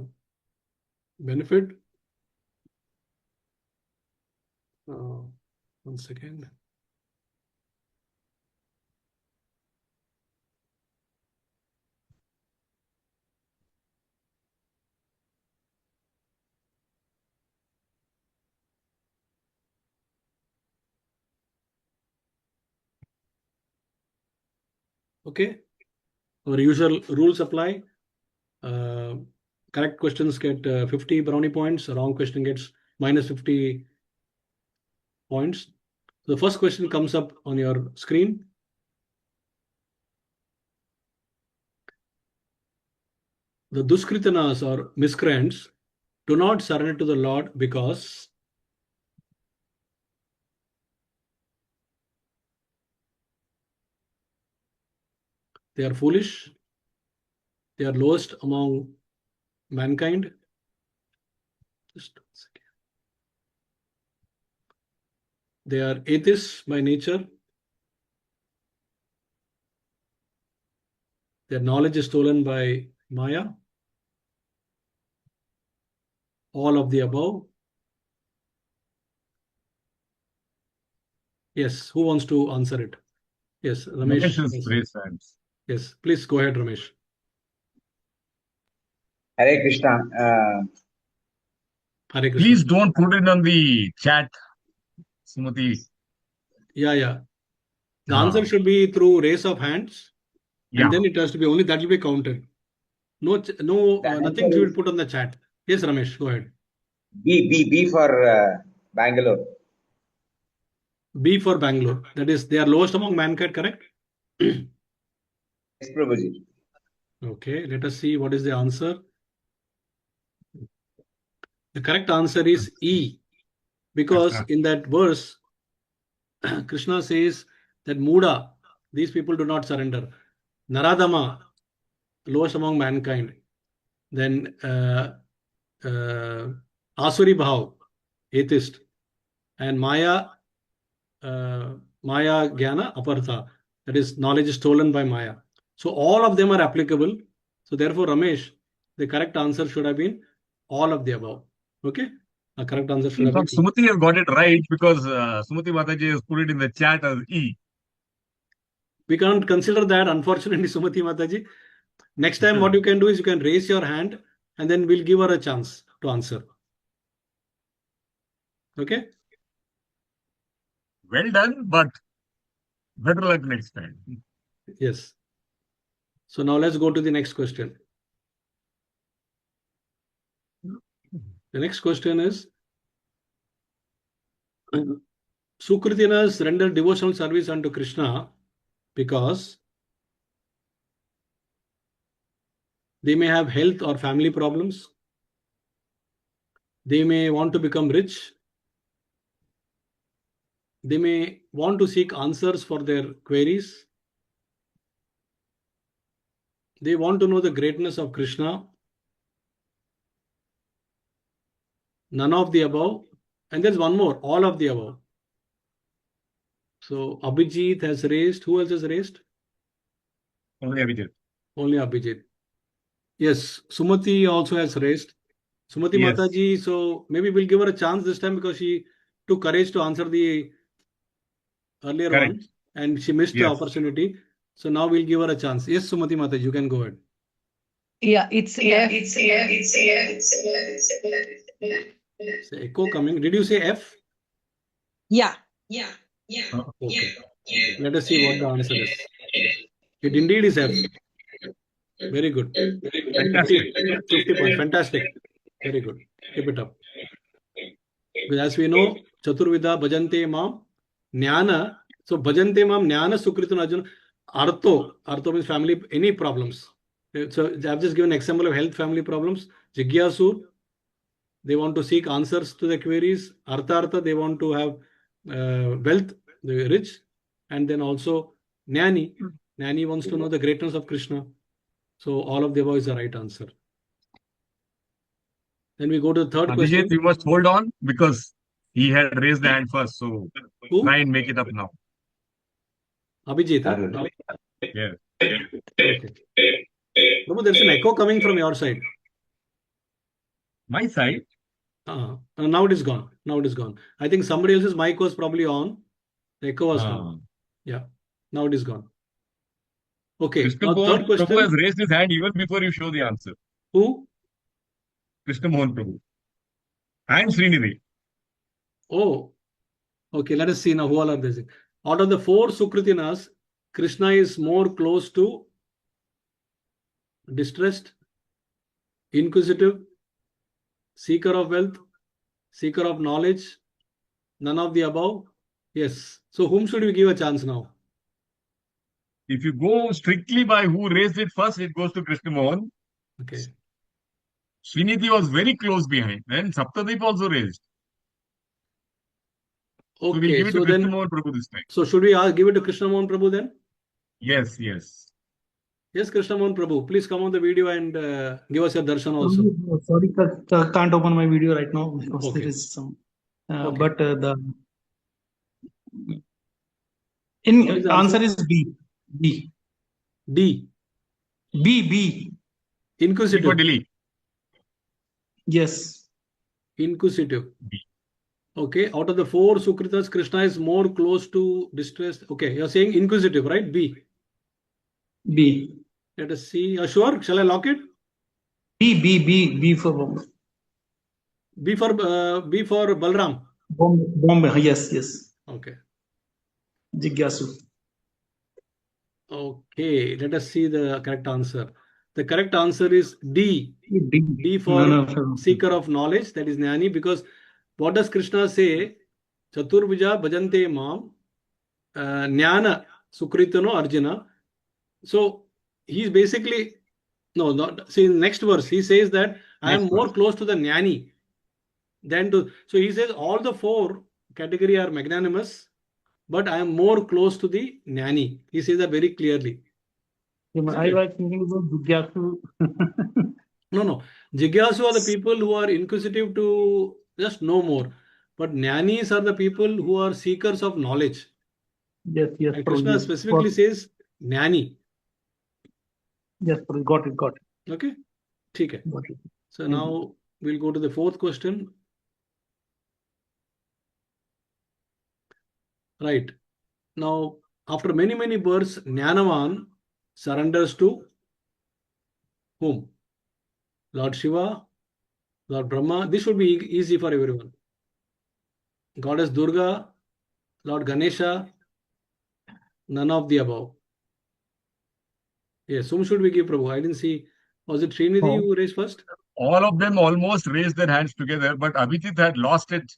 benefit. One second. Okay. Our usual rules apply. Correct questions get 50 brownie points. Wrong question gets minus 50 points. So the first question comes up on your screen. The Duskritanas or miscreants do not surrender to the Lord because they are foolish, they are lowest among mankind. Just one second. They are atheists by nature. Their knowledge is stolen by Maya. All of the above. Yes, who wants to answer it? Yes, Ramesh. Ramesh has Yes. raised hands. Yes, please go ahead, Ramesh. Hare Krishna. Hare Krishna. Please don't put it on the chat, Sumati. Yeah. The answer should be through raise of hands, and then it has to be only that will be counted. No, nothing should be put on the chat. Yes, Ramesh, go ahead. B for Bangalore. B for Bangalore. That is, they are lowest among mankind, correct? Yes, Prabhuji. Okay, let us see what is the answer. The correct answer is E, because in that verse, Krishna says that Muda, these people do not surrender. Naradama, lowest among mankind. Then Asuri Bhav, atheist. And Maya, Maya Jnana Apartha, that is, knowledge is stolen by Maya. So all of them are applicable. So therefore, Ramesh, the correct answer should have been all of the above. Okay? The correct answer should In have been fact, Sumati has got it right because Sumati Mataji has put it in the chat as E. We can't consider that, unfortunately, Sumati Mataji. Next time, what you can do is you can raise your hand and then we'll give her a chance to answer. Okay? Well done, but better luck next time. Yes. So now let's go to the next question. The next question is, Sukritinas render devotional service unto Krishna because they may have health or family problems. They may want to become rich. They may want to seek answers for their queries. They want to know the greatness of Krishna. None of the above. And there's one more, all of the above. So Abhijit has raised. Who else has raised? Only Abhijit. Only Abhijit. Yes, Sumati also has raised. Sumati Yes. Mataji, so maybe we'll give her a chance this time because she took courage to answer the earlier Correct. one and she missed the Yes. opportunity. So now we'll give her a chance. Yes, Sumati Mataji, you can go ahead. Yeah, it's F. It's echo coming. Did you say F? Yeah. Okay. Let us see what the answer is. It indeed is F. Very good. Fantastic. 50 points. Fantastic. Very good. Keep it up. Because as we know, Chaturvida Bhajante Mam Jnana. So Bhajante Mam Jnana Sukritun Arjuna. Artho means family, any problems. So I've just given an example of health family problems. Jigyasu, they want to seek answers to the queries. Artha, they want to have wealth, the rich. And then also Jnani. Jnani wants to know the greatness of Krishna. So all of the above is the right answer. Then we go to the third question. Abhijit, you must hold on because he had raised the hand first. So Who? try and make it up now. Abhijit. Huh? Yes. Okay. Prabhu, there's an echo coming from your side. My side. Now it is gone. Now it is gone. I think somebody else's mic was probably on. The echo was gone. Yeah. Now it is gone. Okay. Now third question. Prabhu has raised his hand even before you show the answer. Who? Krishna Mohan Prabhu. And Srinidhi. Oh. Okay. Let us see now who all are raising. Out of the 4 Sukritinas, Krishna is more close to distressed, inquisitive, seeker of wealth, seeker of knowledge, none of the above. Yes. So whom should we give a chance now? If you go strictly by who raised it first, it goes to Krishna Mohan. Okay. Srinidhi was very close behind. And Saptadeep also raised. So we'll Okay. give it to Krishna Mohan Prabhu this time. So should we give it to Krishna Mohan Prabhu then? Yes. Yes, Krishna Mohan Prabhu, please come on the video and give us your darshan also. Sorry, can't open my video right now because Okay. there is some. Okay. But the What is the answer answer? is B. B. D. B. B. For Inquisitive. Delhi. Yes. Inquisitive. B. Okay. Out of the 4 Sukritas, Krishna is more close to distress. Okay. You're saying inquisitive, right? B. B. Let us see. Are sure? Shall I lock it? B. B. B. B for Bombay. B for Balram. Bombay. Yes. Okay. Jigyasu. Okay. Let us see the correct answer. The correct answer is D. D for No. seeker of knowledge. That is Jnani. Because what does Krishna say? Chaturbhuja bhajante mam jnana sukritano Arjuna. So he's basically, no, not, see, in the next verse, he says that I am Next more verse. close to the jnani than to, so he says all the four category are magnanimous, but I am more close to the jnani. He says that very clearly. I was thinking about Jigyasu. No. Jigyasu are the people who are inquisitive to just know more. But jnanis are the people who are seekers of knowledge. Yes, And Prabhuji, Krishna yes. specifically says jnani. Yes, Prabhuji, got it. Okay? ठीक है. Got it. So now we'll go to the fourth question. Right. Now, after many births, Jnanavan surrenders to whom? Lord Shiva, Lord Brahma. This should be easy for everyone. Goddess Durga, Lord Ganesha, none of the above. Yes, whom should we give, Prabhu? I didn't see. Was it Srinidhi who raised first? All of them almost raised their hands together, but Abhijit had lost it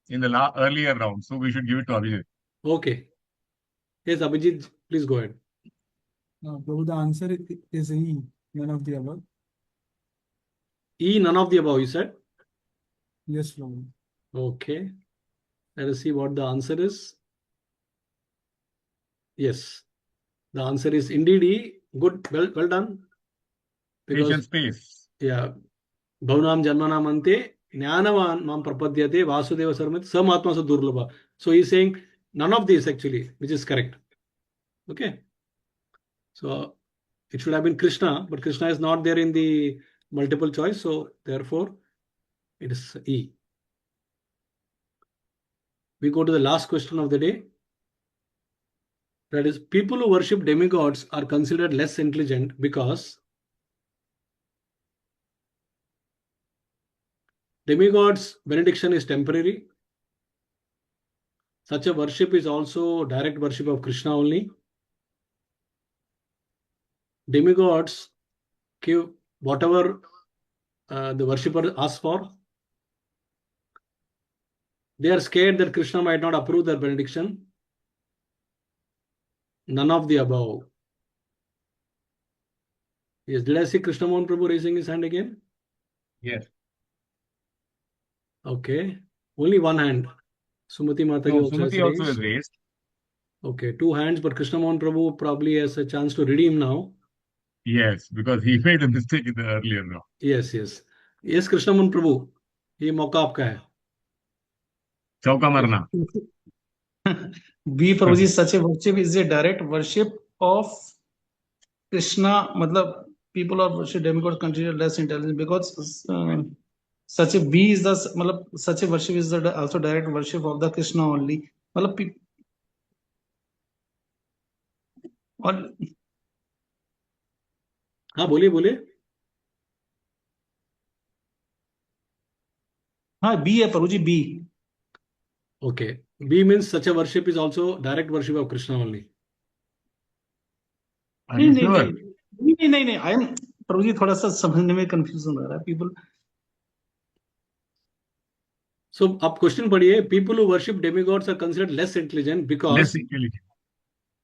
in the earlier round, so we should give it to Abhijit. Okay. Yes, Abhijit, please go ahead. Prabhu, the answer is E, none of the above. E, none of the above, you said? Yes, Prabhu. Okay. Let us see what the answer is. Yes. The answer is indeed E. Good. Well done. Patient space. Yeah. Bhavanam Janmanam Ante Jnanavan Mam Prapadyate Vasudeva Sarmat Samatma Durlabha. So he's saying none of these actually, which is correct. Okay. So it should have been Krishna, but Krishna is not there in the multiple choice. So therefore, it is E. We go to the last question of the day. That is, people who worship demigods are considered less intelligent because demigods' benediction is temporary. Such a worship is also direct worship of Krishna only. Demigods give whatever the worshipper asks for. They are scared that Krishna might not approve their benediction. None of the above. Yes, did I see Krishna Mohan Prabhu raising his hand again? Yes. Okay. Only one hand. Sumati Mataji No, also has Sumati also raised. has raised. Okay, two hands, but Krishna Mohan Prabhu probably has a chance to redeem now. Yes, because he made a mistake in the earlier round. Yes. Yes, Krishna Mohan Prabhu. ये मौका आपका है. Chauka marna. B, Prabhuji, such a worship is a direct worship of Krishna. Matlab, people of worship demigods considered less intelligent because such a B is the matlab, such a worship is the also direct worship of the Krishna only. Matlab, और हाँ बोलिए. हाँ B है प्रभु जी B. Okay. B means such a worship is also direct worship of Krishna only. Are you sure? नहीं I am प्रभु जी थोड़ा सा समझने में confusion हो रहा है people. So आप क्वेश्चन पढ़िए. People who worship demigods are considered less intelligent because Less intelligent.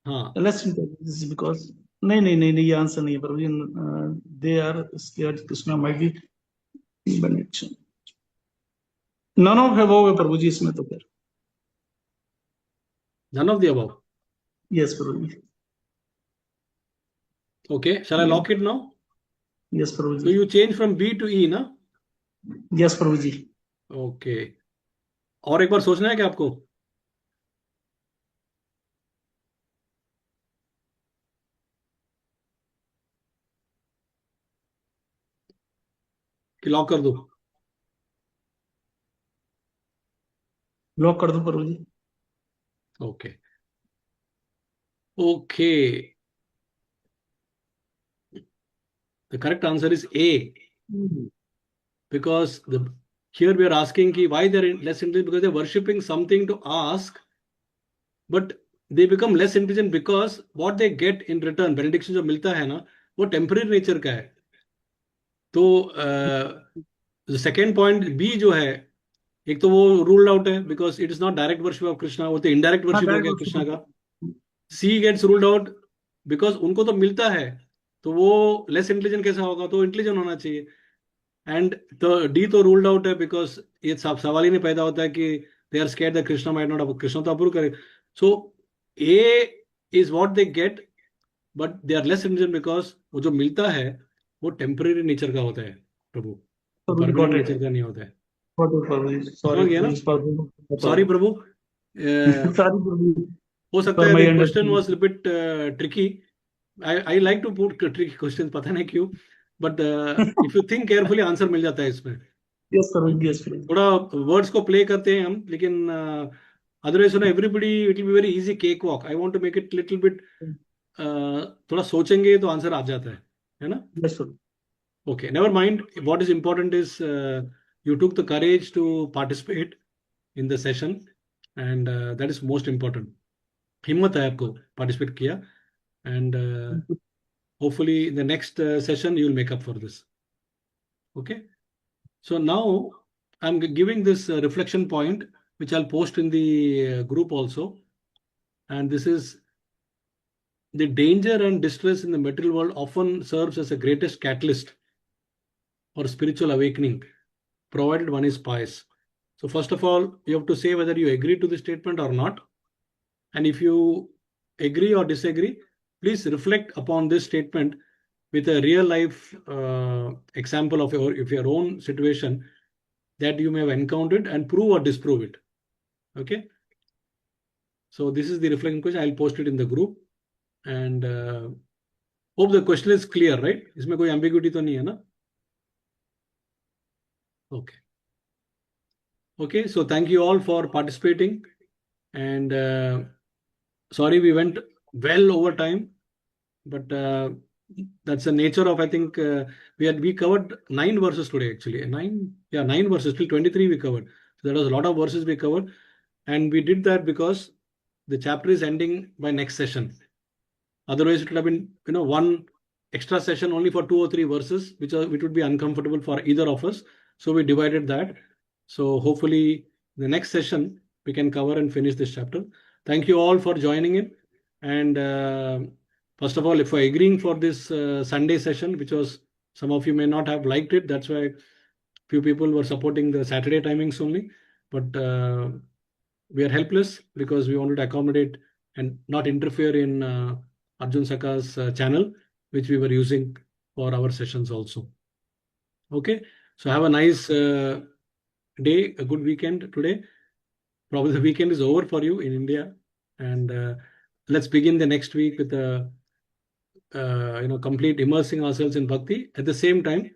हाँ. Less intelligent because नहीं ये आंसर नहीं है प्रभु जी. They are scared Krishna might be benediction. None of the above प्रभु जी इसमें तो फिर. None of the above. Yes Prabhu ji. Okay. Shall I lock it now? Yes Prabhu So ji. you change from B to E, ना? Yes प्रभु जी. Okay. और एक बार सोचना है क्या आपको? कि लॉक कर दो? लॉक कर दो प्रभु जी. Okay. The correct answer is A. Because here we are asking why they're less intelligent, because they're worshipping something to ask, but they become less intelligent because what they get in return, benediction जो मिलता है ना, वो temporary nature का है. तो the second point B जो है, एक तो वो रूल्ड आउट है because it is not direct worship of Krishna, वो तो इनडायरेक्ट हाँ, वर्शिप हो direct गया worship कृष्णा होता का. सी गेट्स रूल्ड आउट बिकॉज उनको तो मिलता है, तो वो लेस इंटेलिजेंट कैसा होगा, तो इंटेलिजेंट होना चाहिए. एंड तो डी तो रूल्ड आउट है बिकॉज ये सवाल ही नहीं पैदा होता है कि they are scared that Krishna might not, Krishna तो अप्रूव करे. So A is what they get, but they are less intelligent because वो जो मिलता है वो टेम्पररी नेचर का होता है प्रभु, वो So we permanent got it. Nature का नहीं होता है. Got it, Prabhuji. समझ Sorry, गया ना? please, Prabhuji. Sorry Prabhu. Sorry, Prabhuji. हो सकता For है my the question understanding. was a bit tricky. I like to put tricky questions, पता नहीं क्यों, but if you think carefully answer मिल जाता है इसमें. Yes, Prabhuji. Yes, Prabhuji. थोड़ा वर्ड्स को प्ले करते हैं हम, लेकिन अदरवाइज ना everybody it will be very easy cake walk. I want to make it little bit, थोड़ा सोचेंगे तो आंसर आ जाता है ना? Yes, Prabhuji. Okay, never mind. What is important is you took the courage to participate in the session, and that is most important. हिम्मत है आपको participate किया, and hopefully in the next session you will make up for this. Okay, so now I'm giving this reflection point which I'll post in the group also, and this is the danger and distress in the material world often serves as the greatest catalyst for spiritual awakening, provided one is pious. So first of all, you have to say whether you agree to the statement or not. And if you agree or disagree, please reflect upon this statement with a real life example of your own situation that you may have encountered and prove or disprove it. Okay. So this is the reflection question. I'll post it in the group, and hope the question is clear, right? इसमें कोई ambiguity तो नहीं है ना? Okay. Okay, so thank you all for participating, and sorry we went well over time, but that's the nature of, I think we covered 9 verses today actually. 9 verses till 23 we covered. So there was a lot of verses we covered, and we did that because the chapter is ending by next session. Otherwise it would have been one extra session only for 2 or 3 verses, which would be uncomfortable for either of us. So we divided that. So hopefully the next session we can cover and finish this chapter. Thank you all for joining in. And first of all, if I agreeing for this Sunday session, which was, some of you may not have liked it, that's why few people were supporting the Saturday timings only. But we are helpless because we wanted to accommodate and not interfere in Arjun Saka's channel, which we were using for our sessions also. Okay, so have a nice day, a good weekend today. Probably the weekend is over for you in India, and let's begin the next week with a complete immersing ourselves in bhakti, at the same time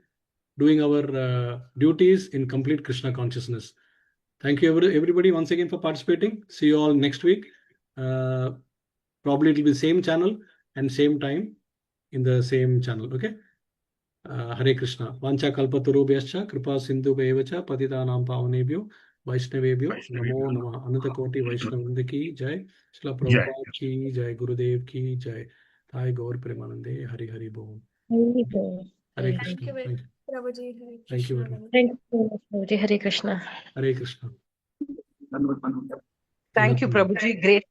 doing our duties in complete Krishna consciousness. Thank you everybody once again for participating. See you all next week. Probably it will be same channel and same time in the same channel. Okay. Hare Krishna. Vancha kalpatarubhyascha kripa sindhubheva patitanam pavanebhyo वैष्णवेभ्यो नमो नमः. अनंत कोटि वैष्णववृंद की जय. श्रील प्रभुपाद की जय. गुरुदेव की जय. थाय गौर प्रेमानंदे. हरि हरि बोल. हरे Krishna. Prabhuji, Hare Thank you Krishna. very much. Thank you so much, Prabhuji. Hare Krishna. Hare Krishna. Thank you, Prabhuji. Great,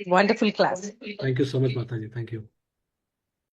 wonderful class. Thank you so much, Mataji. Thank you.